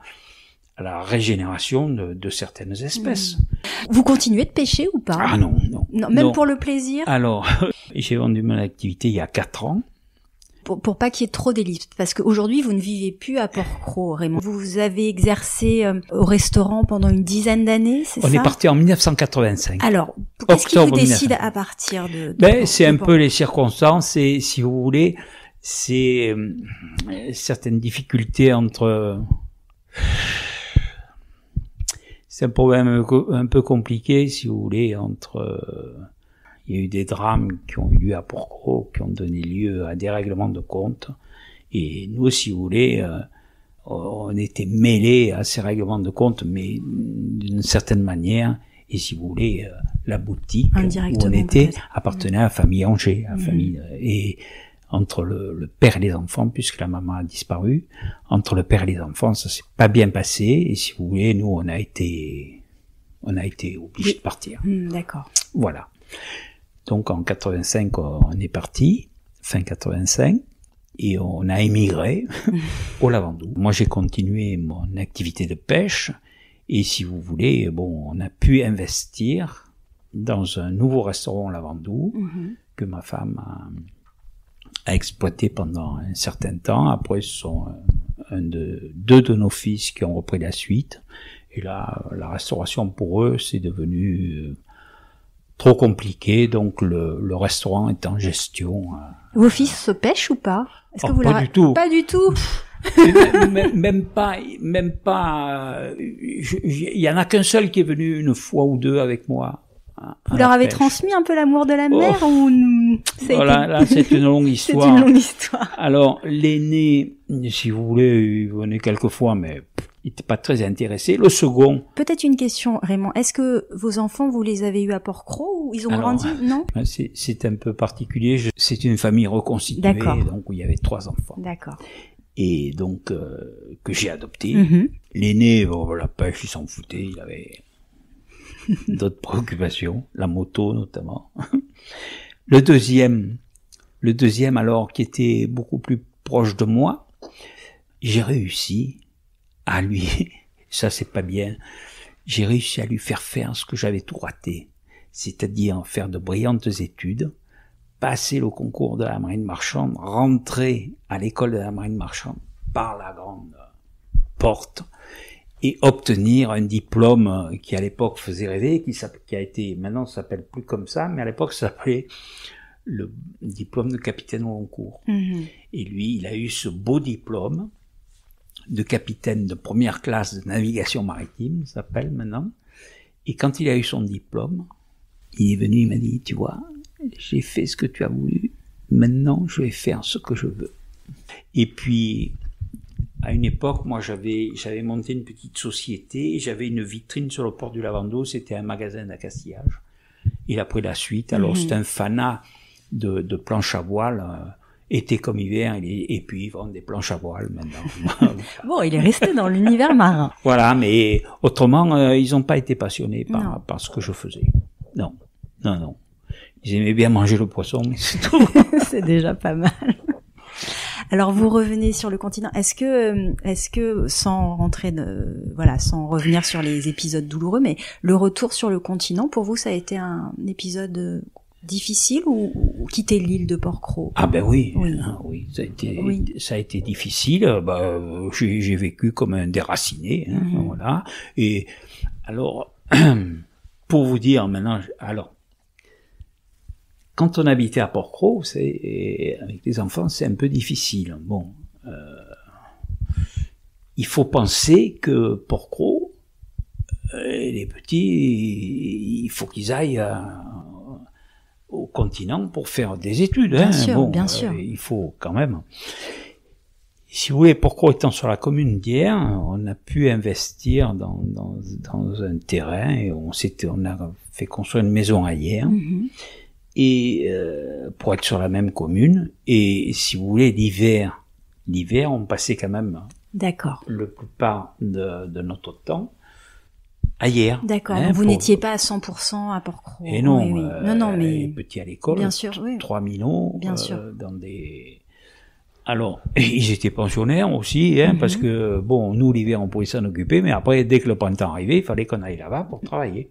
la régénération de certaines espèces. Vous continuez de pêcher ou pas? Ah non. Même pour le plaisir? Alors, j'ai vendu mon activité il y a 4 ans. Pour pas qu'il y ait trop d'ellipses, parce qu'aujourd'hui vous ne vivez plus à Port-Cros, Raymond. Vous avez exercé au restaurant pendant une dizaine d'années, c'est ça? On est parti en 1985. Alors, qu'est-ce qui vous décide à partir de c'est un peu les circonstances et, si vous voulez, c'est certaines difficultés c'est un problème un peu compliqué, si vous voulez, il y a eu des drames qui ont eu lieu à Port-Cros, qui ont donné lieu à des règlements de compte. Et nous, si vous voulez, on était mêlés à ces règlements de compte, mais d'une certaine manière. Et si vous voulez, la boutique où on était appartenait à la famille Anger, et entre le père et les enfants, puisque la maman a disparu, entre le père et les enfants, ça s'est pas bien passé. Et si vous voulez, nous, on a été obligés de partir. D'accord. Voilà. Donc en 85, on est parti, fin 85, et on a émigré au Lavandou. Moi, j'ai continué mon activité de pêche, et si vous voulez, on a pu investir dans un nouveau restaurant au Lavandou que ma femme a exploité pendant un certain temps. Après, ce sont deux de nos fils qui ont repris la suite, et là, la restauration pour eux, c'est devenu trop compliqué, donc le restaurant est en gestion. Vos fils se pêchent ou pas? Est-ce que vous pas du tout. Pas du tout. Même pas. Il y en a qu'un seul qui est venu une fois ou deux avec moi. Vous leur avez transmis un peu l'amour de la mer ou là, c'est une longue histoire. C'est une longue histoire. Alors, l'aîné, si vous voulez, il venait quelquefois, mais il n'était pas très intéressé. Le second. Peut-être une question, Raymond. Est-ce que vos enfants, vous les avez eus à Port-Cros ou ils ont grandi? Non? C'est un peu particulier. C'est une famille reconstituée. D'accord. Donc, où il y avait 3 enfants. D'accord. Et donc, que j'ai adopté. L'aîné, la pêche, il s'en foutait. Il avait d'autres préoccupations. La moto, notamment. Le deuxième, alors, qui était beaucoup plus proche de moi, j'ai réussi à lui, ça c'est pas bien, j'ai réussi à lui faire ce que j'avais tout raté, c'est-à-dire faire de brillantes études, passer le concours de la marine marchande, rentrer à l'école de la marine marchande par la grande porte et obtenir un diplôme qui à l'époque faisait rêver, qui a été, maintenant ça s'appelle plus comme ça, mais à l'époque ça s'appelait le diplôme de capitaine au concours. Et lui, il a eu ce beau diplôme de capitaine de première classe de navigation maritime, ça s'appelle maintenant. Et quand il a eu son diplôme, il est venu, il m'a dit, tu vois, j'ai fait ce que tu as voulu, maintenant je vais faire ce que je veux. Et puis, à une époque, moi j'avais monté une petite société, j'avais une vitrine sur le port du Lavandou, c'était un magasin d'accastillage. Il a pris la suite, alors c'est un fanat de planches à voile, été comme hiver, et puis ils vendent des planches à voile maintenant. Bon, il est resté dans l'univers marin. Voilà, mais autrement, ils n'ont pas été passionnés par ce que je faisais. Non. Ils aimaient bien manger le poisson, mais c'est tout. C'est déjà pas mal. Alors vous revenez sur le continent. Est-ce que sans revenir sur les épisodes douloureux, mais le retour sur le continent, pour vous, ça a été un épisode difficile ou quitter l'île de Port-Cros? Ah ben oui, ça a été difficile. J'ai vécu comme un déraciné, voilà. Et alors, pour vous dire maintenant, quand on habitait à Port-Cros, avec les enfants, c'est un peu difficile. Bon, il faut penser que Port-Cros, les petits, il faut qu'ils aillent au continent pour faire des études. Bien sûr, bien sûr. Il faut quand même. Si vous voulez, Port-Cros étant sur la commune d'Hyères, on a pu investir dans un terrain et on a fait construire une maison à Hyères. et pour être sur la même commune. Et si vous voulez, l'hiver, on passait quand même D'accord. le plupart de notre temps ailleurs. D'accord. Donc vous n'étiez pas à 100% à Porquerolles. Et non, oui. Non, mais petit à l'école, bien sûr, oui. 3 minots, Bien sûr. dans des... Alors, ils étaient pensionnaires aussi, hein, parce que, bon, nous, l'hiver, on pouvait s'en occuper, mais après, dès que le printemps arrivait, il fallait qu'on aille là-bas pour travailler.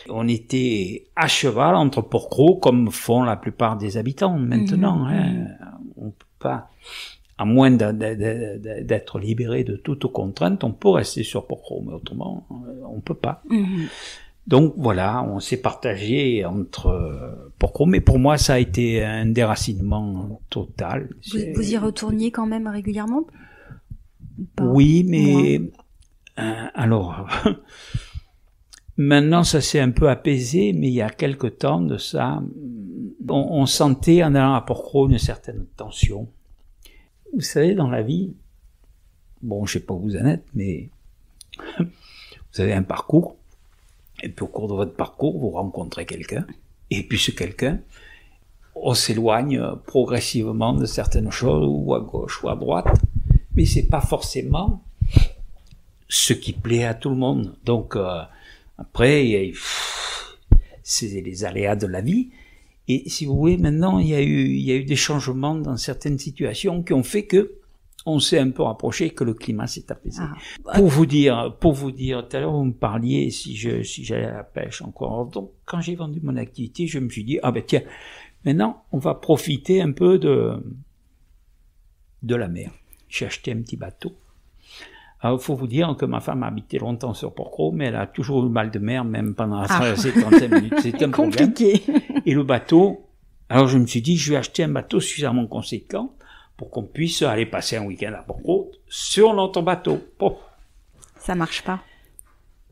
On était à cheval entre Porquerolles, comme font la plupart des habitants maintenant. Hein. On peut pas, à moins d'être libéré de toute contrainte, on peut rester sur Porquerolles, mais autrement, on peut pas. Donc voilà, on s'est partagé entre Porquerolles, mais pour moi, ça a été un déracinement total. Vous y retourniez quand même régulièrement? Pas Oui, mais alors... Maintenant, ça s'est un peu apaisé, mais il y a quelque temps de ça, on sentait en allant à Porquerolles une certaine tension. Vous savez, dans la vie, bon, je sais pas où vous en êtes, mais vous avez un parcours, et puis au cours de votre parcours, vous rencontrez quelqu'un, et puis ce quelqu'un, on s'éloigne progressivement de certaines choses, ou à gauche ou à droite, mais c'est pas forcément ce qui plaît à tout le monde. Donc, après, c'est les aléas de la vie. Et si vous voulez, maintenant, il y a eu des changements dans certaines situations qui ont fait que on s'est un peu rapproché, que le climat s'est apaisé. Pour vous dire, tout à l'heure, vous me parliez si j'allais à la pêche encore. Donc, quand j'ai vendu mon activité, je me suis dit, tiens, maintenant, on va profiter un peu de la mer. J'ai acheté un petit bateau. Alors, il faut vous dire que ma femme a habité longtemps sur Porquerolles, mais elle a toujours eu mal de mer, même pendant la traversée de 35 minutes. C'est un compliqué. Problème. Et le bateau, alors je me suis dit, je vais acheter un bateau suffisamment conséquent pour qu'on puisse aller passer un week-end à Porquerolles sur notre bateau. Bon. Ça marche pas.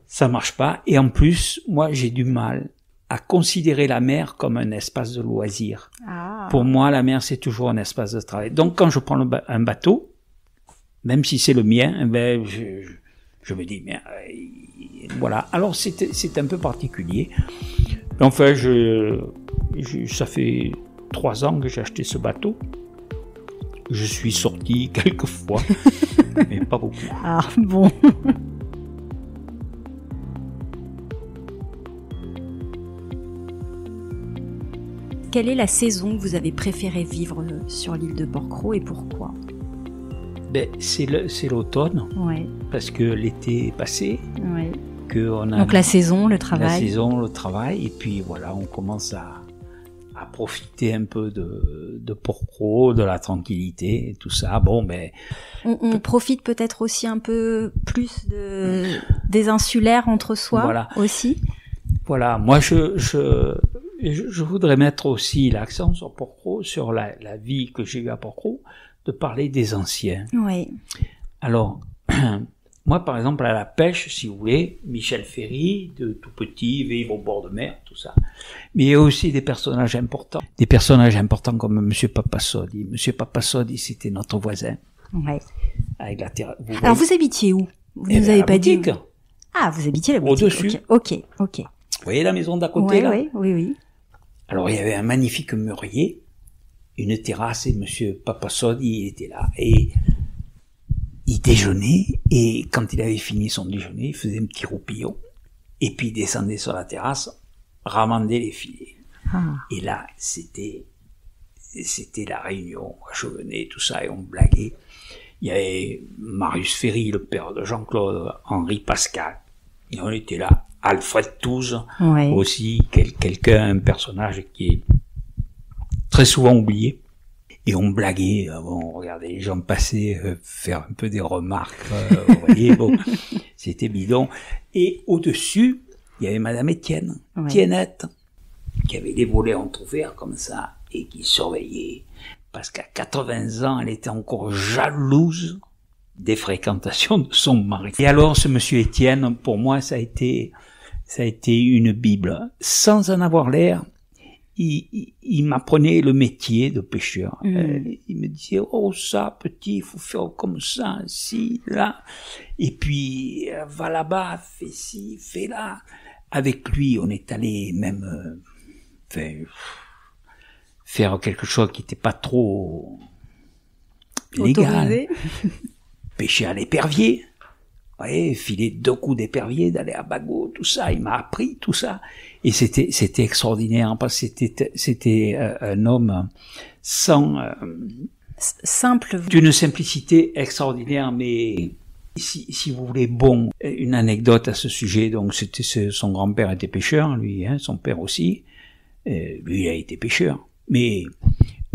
Ça marche pas. Et en plus, moi, j'ai du mal à considérer la mer comme un espace de loisir. Pour moi, la mer, c'est toujours un espace de travail. Donc, quand je prends un bateau, même si c'est le mien, je me dis, mais voilà. Alors c'est un peu particulier. Enfin, ça fait 3 ans que j'ai acheté ce bateau. Je suis sorti quelques fois, mais pas beaucoup. Ah bon. Quelle est la saison que vous avez préféré vivre sur l'île de Porquerolles et pourquoi? C'est l'automne, ouais. Parce que l'été est passé, ouais. On a donc la saison, le travail. Et puis voilà, on commence à profiter un peu de Porquerolles, de la tranquillité, et tout ça. Bon, on profite peut-être aussi un peu plus des insulaires entre soi, voilà. Aussi. Voilà, moi je voudrais mettre aussi l'accent sur Porquerolles, sur la vie que j'ai eue à Porquerolles, de parler des anciens. Oui. Alors, moi, par exemple, à la pêche, si vous voulez, Michel Ferry, de tout petit, vivre au bord de mer, tout ça. Mais il y a aussi des personnages importants. Des personnages importants comme Monsieur Papassodi. Monsieur Papassodi, c'était notre voisin. Oui. Avec la terre. Alors, vous habitiez où? Vous nous avez pas dit. Ah, vous habitiez la boutique. Au-dessus. Ok. Vous voyez la maison d'à côté, là? Oui. Alors, il y avait un magnifique mûrier, une terrasse, et Monsieur Papassodi, il était là. Et il déjeunait, et quand il avait fini son déjeuner, il faisait un petit roupillon, et puis il descendait sur la terrasse, ramandait les filets. Et là, c'était la réunion. Je venais, tout ça, et on blaguait. Il y avait Marius Ferry, le père de Jean-Claude, Henri Pascal, et on était là. Alfred Touze, aussi, un personnage qui est très souvent oublié. Et on blaguait, on regardait les gens passer, faire un peu des remarques, vous voyez, bon, c'était bidon. Et au-dessus, il y avait Madame Étienne, Tiennette, qui avait des volets entrouverts comme ça, et qui surveillait, parce qu'à 80 ans, elle était encore jalouse des fréquentations de son mari. Et alors, ce monsieur Étienne, pour moi, ça a été une bible. Sans en avoir l'air, il m'apprenait le métier de pêcheur. Il me disait, oh ça, petit, il faut faire comme ça, ci, là. Et puis, va là-bas, fais ci, fais là. Avec lui, on est allé même, faire quelque chose qui n'était pas trop légal. Autorisé. Pêcher à l'épervier. Ouais, filer 2 coups d'épervier, d'aller à Bagot, tout ça, il m'a appris tout ça. Et c'était extraordinaire, parce que c'était un homme sans... simple. D'une simplicité extraordinaire, mais si vous voulez, bon, une anecdote à ce sujet, donc son grand-père était pêcheur, lui, hein, son père aussi, lui il a été pêcheur. Mais,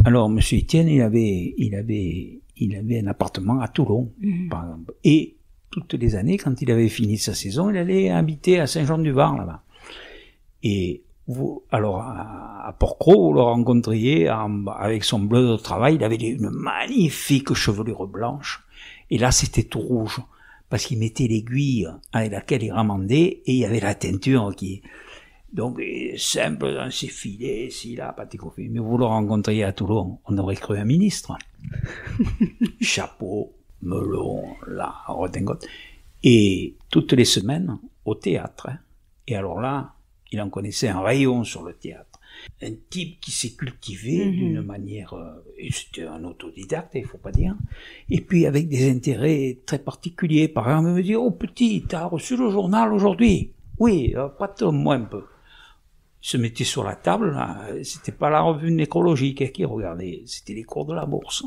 alors, monsieur Étienne, il avait un appartement à Toulon, par exemple. Et, toutes les années, quand il avait fini sa saison, il allait habiter à Saint-Jean-du-Var, là-bas. Et alors, à Port-Cros, vous le rencontriez avec son bleu de travail, il avait une magnifique chevelure blanche. Et là, c'était tout rouge. Parce qu'il mettait l'aiguille avec laquelle il ramendait, et il y avait la teinture qui... Donc, simple dans ses filets, là, pâté coffee. Mais vous le rencontriez à Toulon, on aurait cru un ministre. Chapeau, melon, la redingote. Et toutes les semaines, au théâtre. Hein. Et alors là, il en connaissait un rayon sur le théâtre. Un type qui s'est cultivé d'une manière... et c'était un autodidacte, il faut pas dire. Et puis avec des intérêts très particuliers. Par exemple, il me dit, oh petit, t'as reçu le journal aujourd'hui? Oui, prête-moi un peu. Il se mettait sur la table, là, c'était pas la revue nécrologique qui regardait, c'était les cours de la bourse.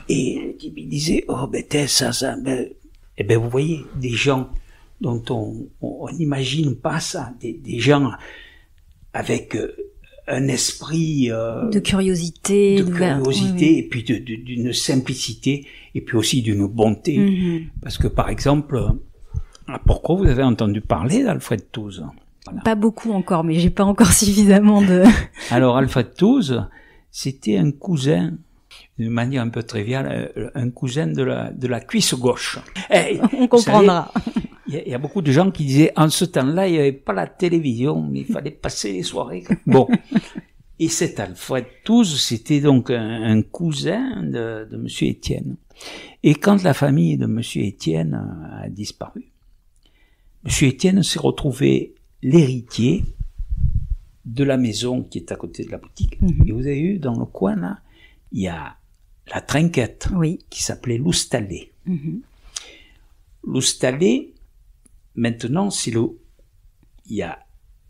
Et le type, il disait, oh ben ça, ben... Eh ben vous voyez, des gens dont on n'imagine pas ça, des gens avec un esprit de curiosité, oui. Et puis d'une simplicité, et puis aussi d'une bonté. Parce que par exemple, à Port-Cros, vous avez entendu parler d'Alfred Touze. Voilà. Pas beaucoup encore, mais j'ai pas encore suffisamment de... Alors Alfred Touze, c'était un cousin, d'une manière un peu triviale, un cousin de la cuisse gauche. On comprendra. Il y a beaucoup de gens qui disaient, en ce temps-là, il n'y avait pas la télévision, mais il fallait passer les soirées. Bon. Et cet Alfred Touze, c'était donc un cousin de monsieur Étienne. Et quand la famille de monsieur Étienne a disparu, monsieur Étienne s'est retrouvé l'héritier de la maison qui est à côté de la boutique. Et vous avez vu, dans le coin, là, il y a la trinquette, qui s'appelait Loustallet. Loustallet, maintenant, il y a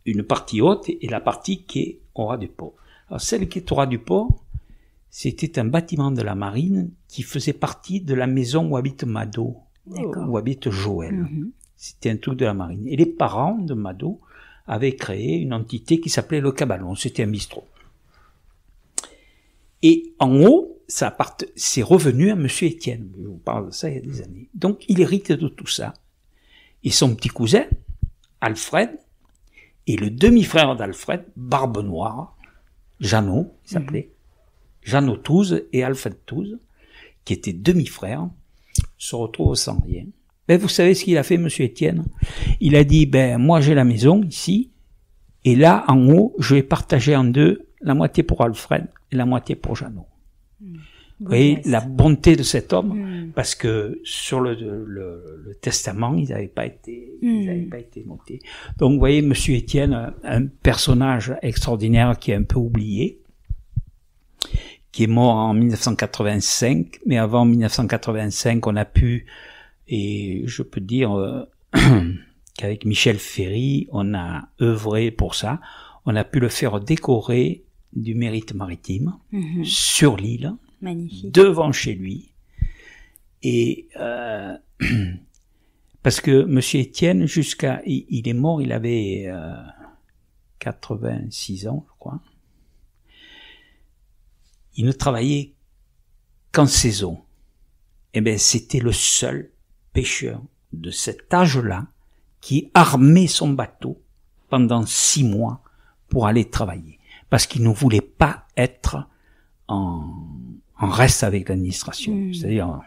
une partie haute et la partie qui est au ras du port. Alors, celle qui est au ras du port, c'était un bâtiment de la marine qui faisait partie de la maison où habite Mado, où habite Joël. C'était un truc de la marine. Et les parents de Mado avaient créé une entité qui s'appelait le Cabanon. C'était un bistrot. Et en haut, c'est revenu à monsieur Étienne. Je vous parle de ça il y a des années. Donc, il hérite de tout ça. Et son petit cousin, Alfred, et le demi-frère d'Alfred, Barbe Noire, Jeannot, il s'appelait, Jeannot Touze et Alfred Touze, qui étaient demi-frères, se retrouvent sans rien. Ben, vous savez ce qu'il a fait, monsieur Étienne? Il a dit, moi j'ai la maison ici, et là, en haut, je vais partager en deux, la moitié pour Alfred et la moitié pour Jeannot. Vous voyez la bonté de cet homme, parce que sur le testament, ils n'avaient pas été notés. Donc, vous voyez, monsieur Étienne, un personnage extraordinaire qui est un peu oublié, qui est mort en 1985, mais avant 1985, on a pu, et je peux dire qu'avec Michel Ferry, on a œuvré pour ça, on a pu le faire décorer du mérite maritime sur l'île, magnifique, devant chez lui. Et parce que monsieur Étienne, il est mort, il avait 86 ans, je crois. Il ne travaillait qu'en saison. Eh ben, c'était le seul pêcheur de cet âge-là qui armait son bateau pendant 6 mois pour aller travailler. Parce qu'il ne voulait pas être en reste avec l'administration. C'est-à-dire,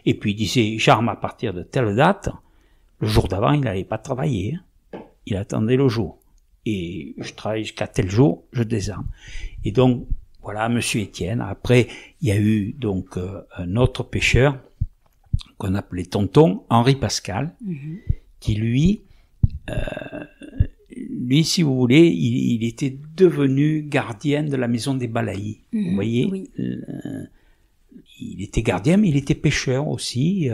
et puis il disait, j'arme à partir de telle date, le jour d'avant, il n'allait pas travailler. Il attendait le jour. Et je travaille jusqu'à tel jour, je désarme. Et donc, voilà, monsieur Étienne. Après, il y a eu donc un autre pêcheur qu'on appelait Tonton, Henri Pascal, qui lui, lui, si vous voulez, il était devenu gardien de la maison des Balaïs. Vous voyez, oui. Il était gardien, mais il était pêcheur aussi.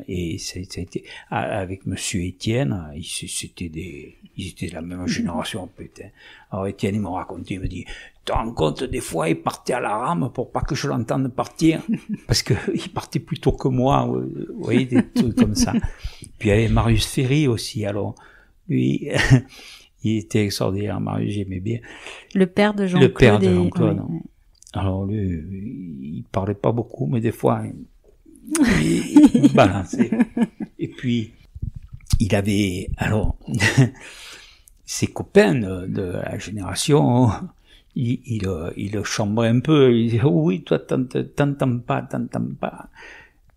Et ça a été avec Monsieur Étienne. Ils étaient de la même génération, putain. Alors Étienne, il m'a raconté, il me dit, tu te rends compte, des fois, il partait à la rame pour pas que je l'entende partir, parce que il partait plus tôt que moi. Vous voyez, des trucs comme ça. Puis il y avait Marius Ferry aussi. Alors lui, il était extraordinaire. Marius, j'aimais bien. Le père de Jean-Claude. Le père de Jean-Claude. Ouais. Alors lui, il parlait pas beaucoup, mais des fois, il balançait. Et puis, il avait, alors, ses copains de la génération, il le chambrait un peu. Il disait, oh oui, toi, t'entends pas.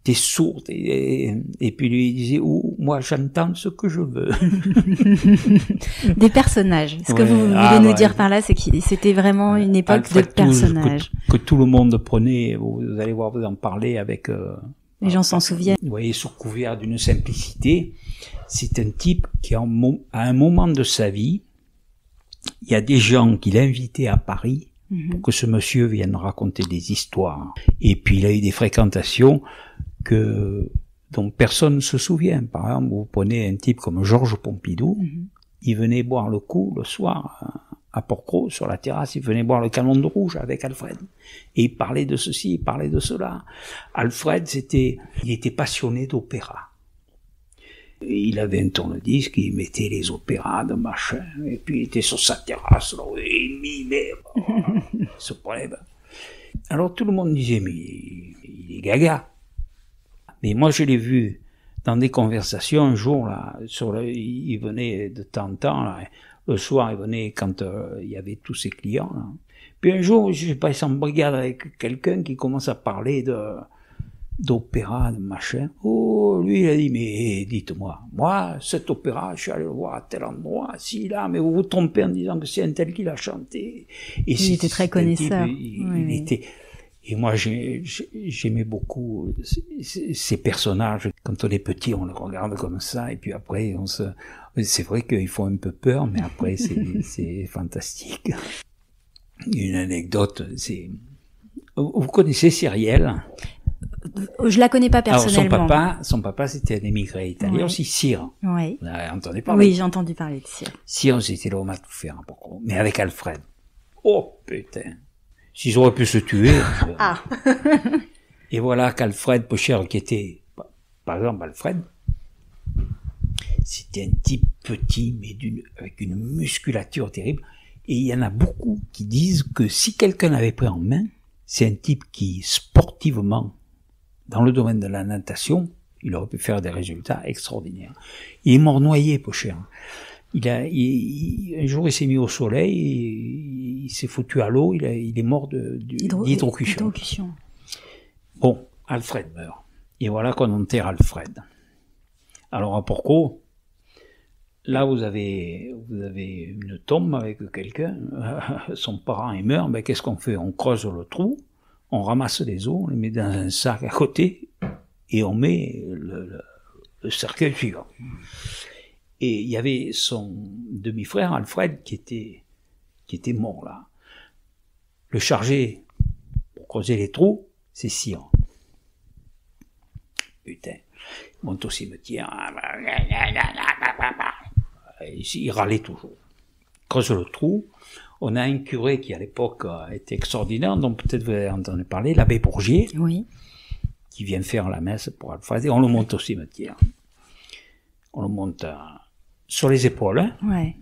T'es sourd. Et puis lui, il disait, oh, moi, j'entends ce que je veux. Des personnages. Ce que vous voulez nous dire par là, c'est que c'était vraiment une époque Alfred de personnages. Que tout le monde prenait, vous allez voir, vous en parler avec... les gens s'en souviennent. Vous voyez, sous couvert d'une simplicité, c'est un type qui, à un moment de sa vie, il y a des gens qu'il invitait à Paris pour que ce monsieur vienne raconter des histoires. Et puis, il a eu des fréquentations dont personne ne se souvient. Par exemple, vous prenez un type comme Georges Pompidou, il venait boire le coup le soir à Port-Cros, sur la terrasse, il venait boire le canon de rouge avec Alfred. Et il parlait de ceci, il parlait de cela. Alfred, il était passionné d'opéra. Il avait un tourne-disque, il mettait les opéras de machin, et puis il était sur sa terrasse, là, il mimait, ce problème. Alors tout le monde disait, mais il est gaga. Mais moi, je l'ai vu dans des conversations un jour, là, il venait de temps en temps, là, le soir, il venait quand il y avait tous ses clients, là. Puis un jour, je sais pas, il s'embrigade avec quelqu'un qui commence à parler d'opéra, de machin. Oh, lui, il a dit, mais dites-moi, moi, cet opéra, je suis allé le voir à tel endroit, si là, mais vous vous trompez en disant que c'est un tel qui l'a chanté. Et il était très connaisseur. Il était... Et moi, j'aimais beaucoup ces personnages. Quand on est petit, on les regarde comme ça, et puis après, c'est vrai qu'ils font un peu peur, mais après, c'est fantastique. Une anecdote, vous connaissez Cyrielle? Je la connais pas personnellement. Alors, son papa, c'était un émigré italien, aussi, Cyr. Oui. Vous avez entendu parler? Oui, j'ai entendu parler de Cyr. Cyr, c'était l'homme à tout faire, mais avec Alfred. Oh, putain. S'ils auraient pu se tuer. Ah. Et voilà qu'Alfred Pocher, qui était, par exemple, Alfred, c'était un type petit, mais avec une musculature terrible. Et il y en a beaucoup qui disent que si quelqu'un l'avait pris en main, c'est un type qui, sportivement, dans le domaine de la natation, il aurait pu faire des résultats extraordinaires. Il est mort noyé, Pocher. Un jour, il s'est mis au soleil, il s'est foutu à l'eau, il est mort d'hydrocution. Bon, Alfred meurt. Et voilà qu'on enterre Alfred. Alors, à Port-Cros, là, vous avez une tombe avec quelqu'un, son parent est mort, ben, qu'est-ce qu'on fait? On creuse le trou, on ramasse les os, on les met dans un sac à côté, et on met le cercueil suivant. Et il y avait son demi-frère, Alfred, qui était mort, là. Le chargé, pour creuser les trous, c'est Cyr. Putain. Il monte au cimetière. Il râlait toujours. Creuse le trou. On a un curé qui, à l'époque, était extraordinaire, dont peut-être vous avez entendu parler, l'abbé Bourgier. Oui. Qui vient faire la messe pour Alfred. Et on le monte au cimetière. On le monte sur les épaules. Hein. Ouais.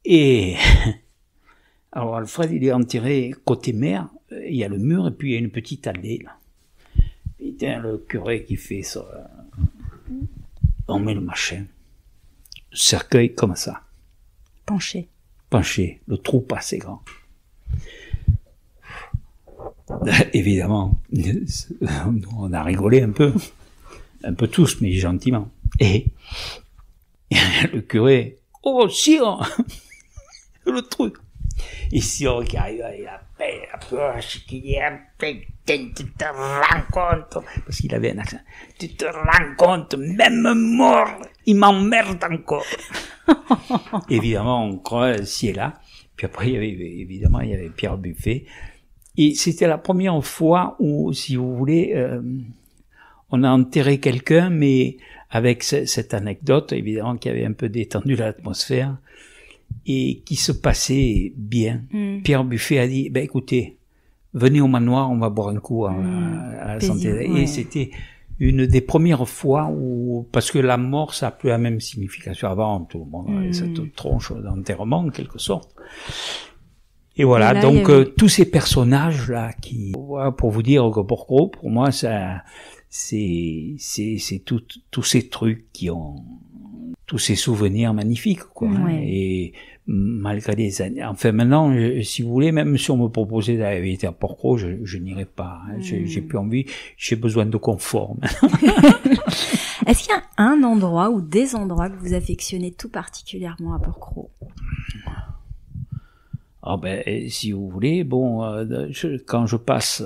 Et alors Alfred, il est enterré côté mer. Il y a le mur et puis il y a une petite allée là. Putain, le curé qui fait ça. On met le machin. Le cercueil comme ça. Penché. Le trou pas assez grand. Évidemment, on a rigolé un peu tous, mais gentiment. Et le curé, oh, Cyr, le truc. Et Cyr qui arrive, il a Tu te rends compte, parce qu'il avait un accent, tu te rends compte, même mort, il m'emmerde encore. Évidemment, on croit ci et là. Puis après, il y avait Pierre Buffet. Et c'était la première fois où, si vous voulez, on a enterré quelqu'un, mais avec cette anecdote, évidemment, qui avait un peu détendu l'atmosphère et qui se passait bien. Pierre Buffet a dit, écoutez, venez au manoir, on va boire un coup à la santé. Ouais. Et c'était une des premières fois où, parce que la mort, ça a plus la même signification avant, tout le monde avait cette tronche d'enterrement, en quelque sorte. Et voilà, là, donc tous ces personnages-là qui, voilà, pour vous dire que pour moi, ça, c'est tous ces trucs qui ont, tous ces souvenirs magnifiques, quoi. Ouais. Et malgré les années, enfin maintenant, si vous voulez, même si on me proposait d'aller à Porquerolles, je n'irais pas. Hein. J'ai plus envie, j'ai besoin de confort. Est-ce qu'il y a un endroit ou des endroits que vous affectionnez tout particulièrement à Porquerolles? Ah si vous voulez, bon, quand je passe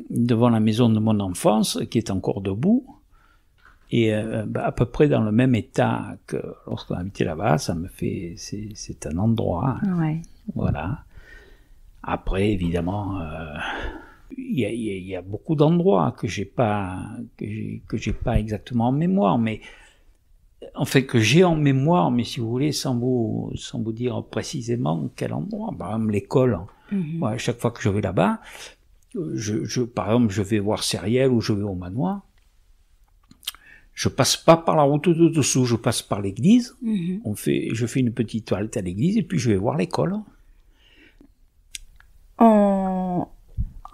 devant la maison de mon enfance, qui est encore debout, et à peu près dans le même état que lorsqu'on habitait là-bas, ça me fait, c'est un endroit, ouais. Voilà. Après, évidemment, il y a beaucoup d'endroits que j'ai pas exactement en mémoire, mais en fait que j'ai en mémoire, mais si vous voulez, sans vous dire précisément quel endroit. Par exemple, l'école. Moi, à chaque fois que je vais là-bas, par exemple, je vais voir Cériel ou je vais au manoir. Je passe pas par la route de dessous, je passe par l'église. Je fais une petite halte à l'église et puis je vais voir l'école. En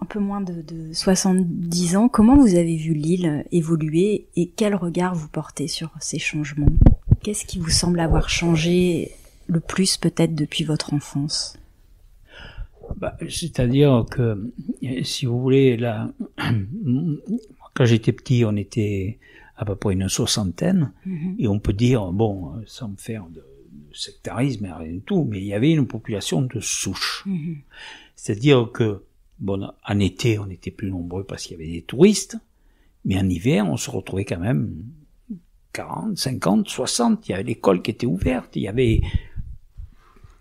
un peu moins de 70 ans, comment vous avez vu l'île évoluer et quel regard vous portez sur ces changements? Qu'est-ce qui vous semble avoir changé le plus peut-être depuis votre enfance? C'est-à-dire que, si vous voulez, là, quand j'étais petit, on était à peu près une soixantaine, et on peut dire, bon, sans me faire de sectarisme et rien du tout, mais il y avait une population de souche. C'est-à-dire que, bon, en été, on était plus nombreux parce qu'il y avait des touristes, mais en hiver, on se retrouvait quand même 40, 50, 60, il y avait l'école qui était ouverte, il y avait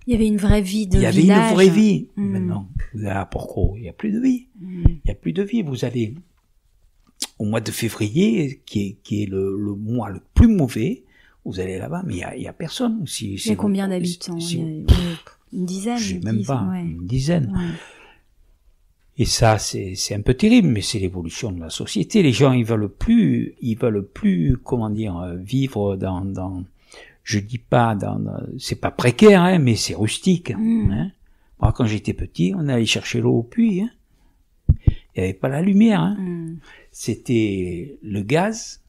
une vraie vie de village. Il y avait une vraie vie. Maintenant, vous allez à Porquerolles, il n'y a plus de vie. Il n'y a plus de vie. Vous allez au mois de février, qui est le mois le plus mauvais, vous allez là-bas, mais il y a personne. Il y a combien d'habitants? Une dizaine? Je sais même pas, une dizaine. Ouais. Et ça, c'est un peu terrible, mais c'est l'évolution de la société. Les gens, ils veulent plus, comment dire, vivre dans je dis pas c'est pas précaire, hein, mais c'est rustique. Hein. Moi, quand j'étais petit, on allait chercher l'eau au puits. Hein. Il n'y avait pas la lumière. Hein. C'était le gaz.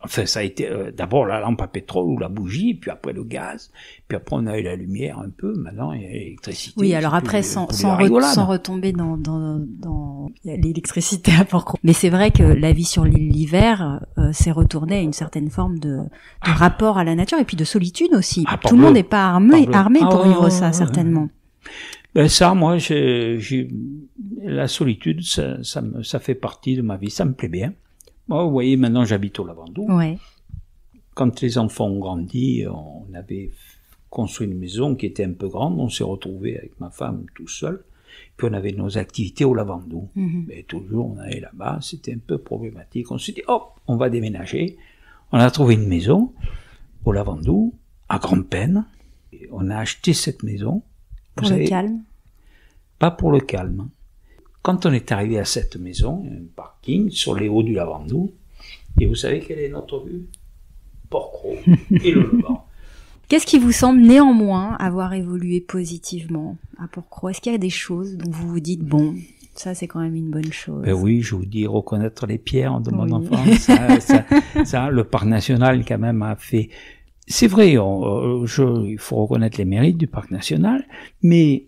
Enfin, ça a été d'abord la lampe à pétrole ou la bougie, puis après le gaz, puis après on a eu la lumière un peu. Maintenant, il y a l'électricité. Oui, alors après, sans retomber dans l'électricité à Porquerolles. Mais c'est vrai que la vie sur l'île l'hiver s'est retournée à une certaine forme de rapport à la nature et puis de solitude aussi. Tout le monde n'est pas armé pour vivre ça, certainement. Ça, moi, la solitude, ça fait partie de ma vie. Ça me plaît bien. Moi, vous voyez, maintenant, j'habite au Lavandou. Ouais. Quand les enfants ont grandi, on avait construit une maison qui était un peu grande. On s'est retrouvés avec ma femme tout seul. Puis on avait nos activités au Lavandou. Mais toujours, on allait là-bas. C'était un peu problématique. On s'est dit, hop, on va déménager. On a trouvé une maison au Lavandou, à grand-peine. On a acheté cette maison. Pour le calme? Pas pour le calme. Quand on est arrivé à cette maison, un parking sur les hauts du Lavandou, et vous savez quelle est notre vue? Porquerolles et le Levant. Qu'est-ce qui vous semble néanmoins avoir évolué positivement à Porquerolles? Est-ce qu'il y a des choses dont vous vous dites, bon, ça c'est quand même une bonne chose? Oui, je vous dis, reconnaître les pierres de mon enfance, ça, le parc national quand même a fait... C'est vrai, il faut reconnaître les mérites du parc national, mais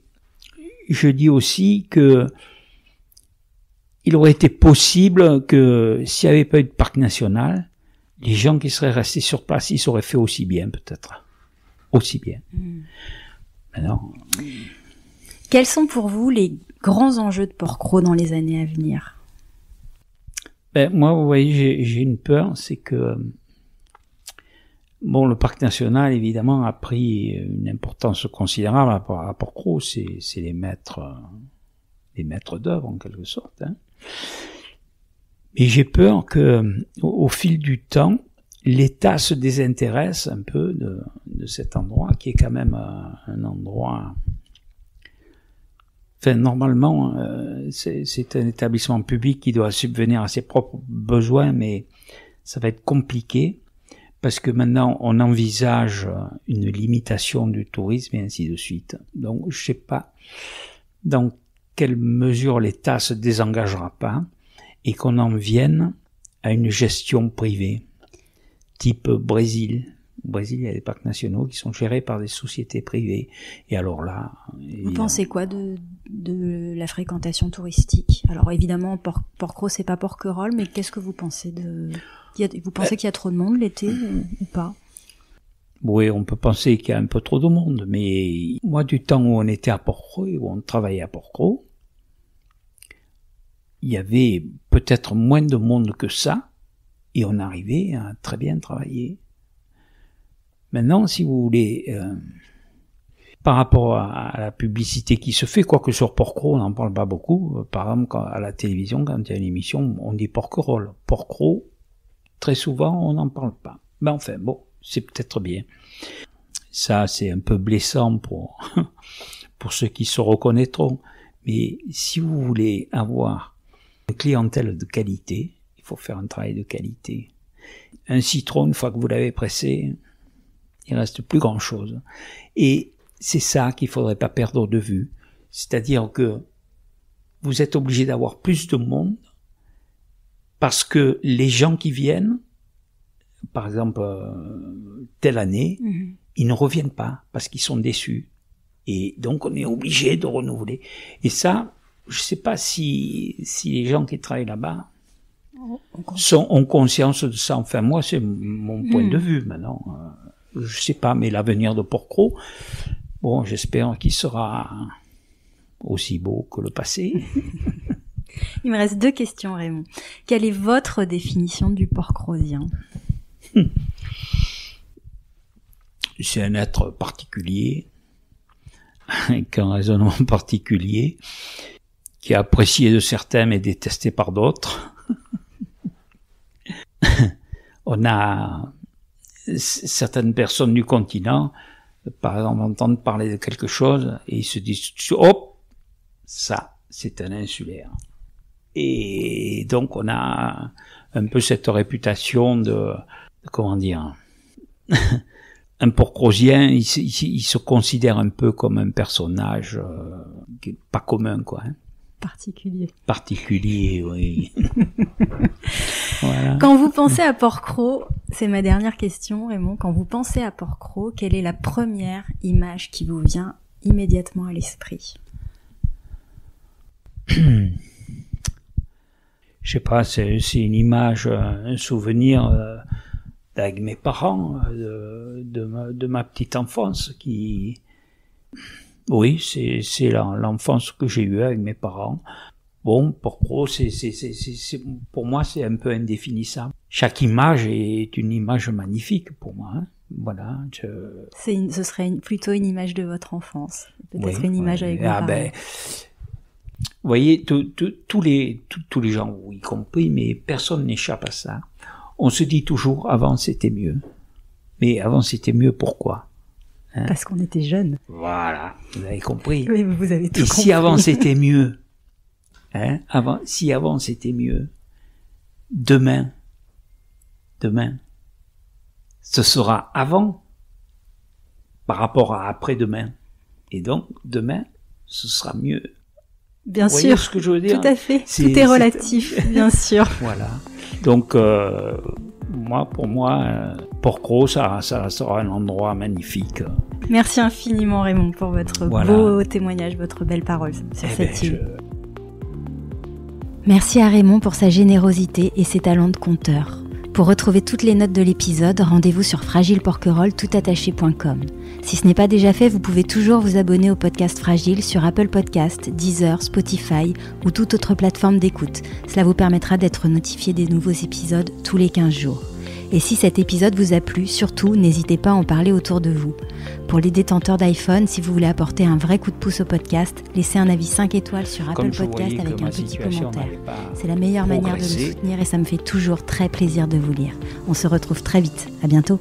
je dis aussi que il aurait été possible que s'il n'y avait pas eu de parc national, les gens qui seraient restés sur place, ils auraient fait aussi bien peut-être. Aussi bien. Maintenant... Quels sont pour vous les grands enjeux de Porquerolles dans les années à venir? Moi, vous voyez, j'ai une peur, c'est que le parc national, évidemment, a pris une importance considérable à Porquerolles. C'est les maîtres d'œuvre, en quelque sorte. Hein. Mais j'ai peur que, au fil du temps, l'État se désintéresse un peu de cet endroit, qui est quand même un endroit... Enfin, normalement, c'est un établissement public qui doit subvenir à ses propres besoins, mais ça va être compliqué, parce que maintenant, on envisage une limitation du tourisme et ainsi de suite. Donc, je sais pas dans quelle mesure l'État se désengagera pas, et qu'on en vienne à une gestion privée, type Brésil. Au Brésil, il y a des parcs nationaux qui sont gérés par des sociétés privées. Et alors là... Vous pensez quoi de la fréquentation touristique? Alors évidemment, Porquerolles, c'est pas Porquerolles, mais qu'est-ce que vous pensez vous pensez qu'il y a trop de monde l'été ou pas? Oui, on peut penser qu'il y a un peu trop de monde, mais moi, du temps où on était à Porquerolles, où on travaillait à Porquerolles, il y avait peut-être moins de monde que ça, et on arrivait à très bien travailler. Maintenant, si vous voulez, par rapport à la publicité qui se fait, quoique sur Porquerolles, on n'en parle pas beaucoup. Par exemple, à la télévision, quand il y a une émission, on dit Porquerolles. Porquerolles, très souvent, on n'en parle pas. Mais enfin, bon, c'est peut-être bien. Ça, c'est un peu blessant pour ceux qui se reconnaîtront. Mais si vous voulez avoir une clientèle de qualité, il faut faire un travail de qualité. Un citron, une fois que vous l'avez pressé, il reste plus grand chose. Et c'est ça qu'il faudrait pas perdre de vue. C'est-à-dire que vous êtes obligé d'avoir plus de monde parce que les gens qui viennent, par exemple, telle année, ils ne reviennent pas parce qu'ils sont déçus. Et donc, on est obligé de renouveler. Et ça, je sais pas si les gens qui travaillent là-bas ont conscience de ça. Enfin, moi, c'est mon point de vue maintenant. Je sais pas, mais l'avenir de Porquerolles, bon, j'espère qu'il sera aussi beau que le passé. Il me reste 2 questions, Raymond. Quelle est votre définition du Porquerollisien? C'est un être particulier, avec un raisonnement particulier, qui est apprécié de certains mais détesté par d'autres. On a certaines personnes du continent, par exemple, entendent parler de quelque chose et ils se disent « Hop, ça, c'est un insulaire ». Et donc, on a un peu cette réputation de comment dire, un Porquerollisien, il se considère un peu comme un personnage pas commun, quoi. Hein. Particulier, oui. Voilà. Quand vous pensez à Porquerolles, c'est ma dernière question, Raymond. Quand vous pensez à Porquerolles, quelle est la première image qui vous vient immédiatement à l'esprit? Je sais pas, c'est une image, un souvenir avec mes parents de ma petite enfance qui... Oui, c'est l'enfance que j'ai eue avec mes parents. Bon, Porquerolles, pour moi, c'est un peu indéfinissable. Chaque image est une image magnifique pour moi. Hein. Voilà. Ce serait plutôt une image de votre enfance. Peut-être une image avec vos parents. Vous voyez, tous les gens, y compris, mais personne n'échappe à ça. On se dit toujours, avant c'était mieux. Mais avant c'était mieux, pourquoi? Hein? Parce qu'on était jeunes. Voilà, vous avez compris. Oui, vous avez tout compris. Si avant c'était mieux, si avant c'était mieux, demain, ce sera avant par rapport à après-demain. Et donc, demain, ce sera mieux. Bien sûr. Vous voyez ce que je veux dire? Tout à fait. Tout est relatif, bien sûr. Voilà. Donc, pour moi, Porquerolles, ça sera un endroit magnifique. Merci infiniment, Raymond, pour votre beau témoignage, votre belle parole sur cette île. Merci à Raymond pour sa générosité et ses talents de conteur. Pour retrouver toutes les notes de l'épisode, rendez-vous sur fragileporquerolle.toutattaché.com. Si ce n'est pas déjà fait, vous pouvez toujours vous abonner au podcast Fragile sur Apple Podcasts, Deezer, Spotify ou toute autre plateforme d'écoute. Cela vous permettra d'être notifié des nouveaux épisodes tous les 15 jours. Et si cet épisode vous a plu, surtout, n'hésitez pas à en parler autour de vous. Pour les détenteurs d'iPhone, si vous voulez apporter un vrai coup de pouce au podcast, laissez un avis 5 étoiles sur Apple Podcast avec un petit commentaire. C'est la meilleure manière de le soutenir et ça me fait toujours très plaisir de vous lire. On se retrouve très vite. À bientôt.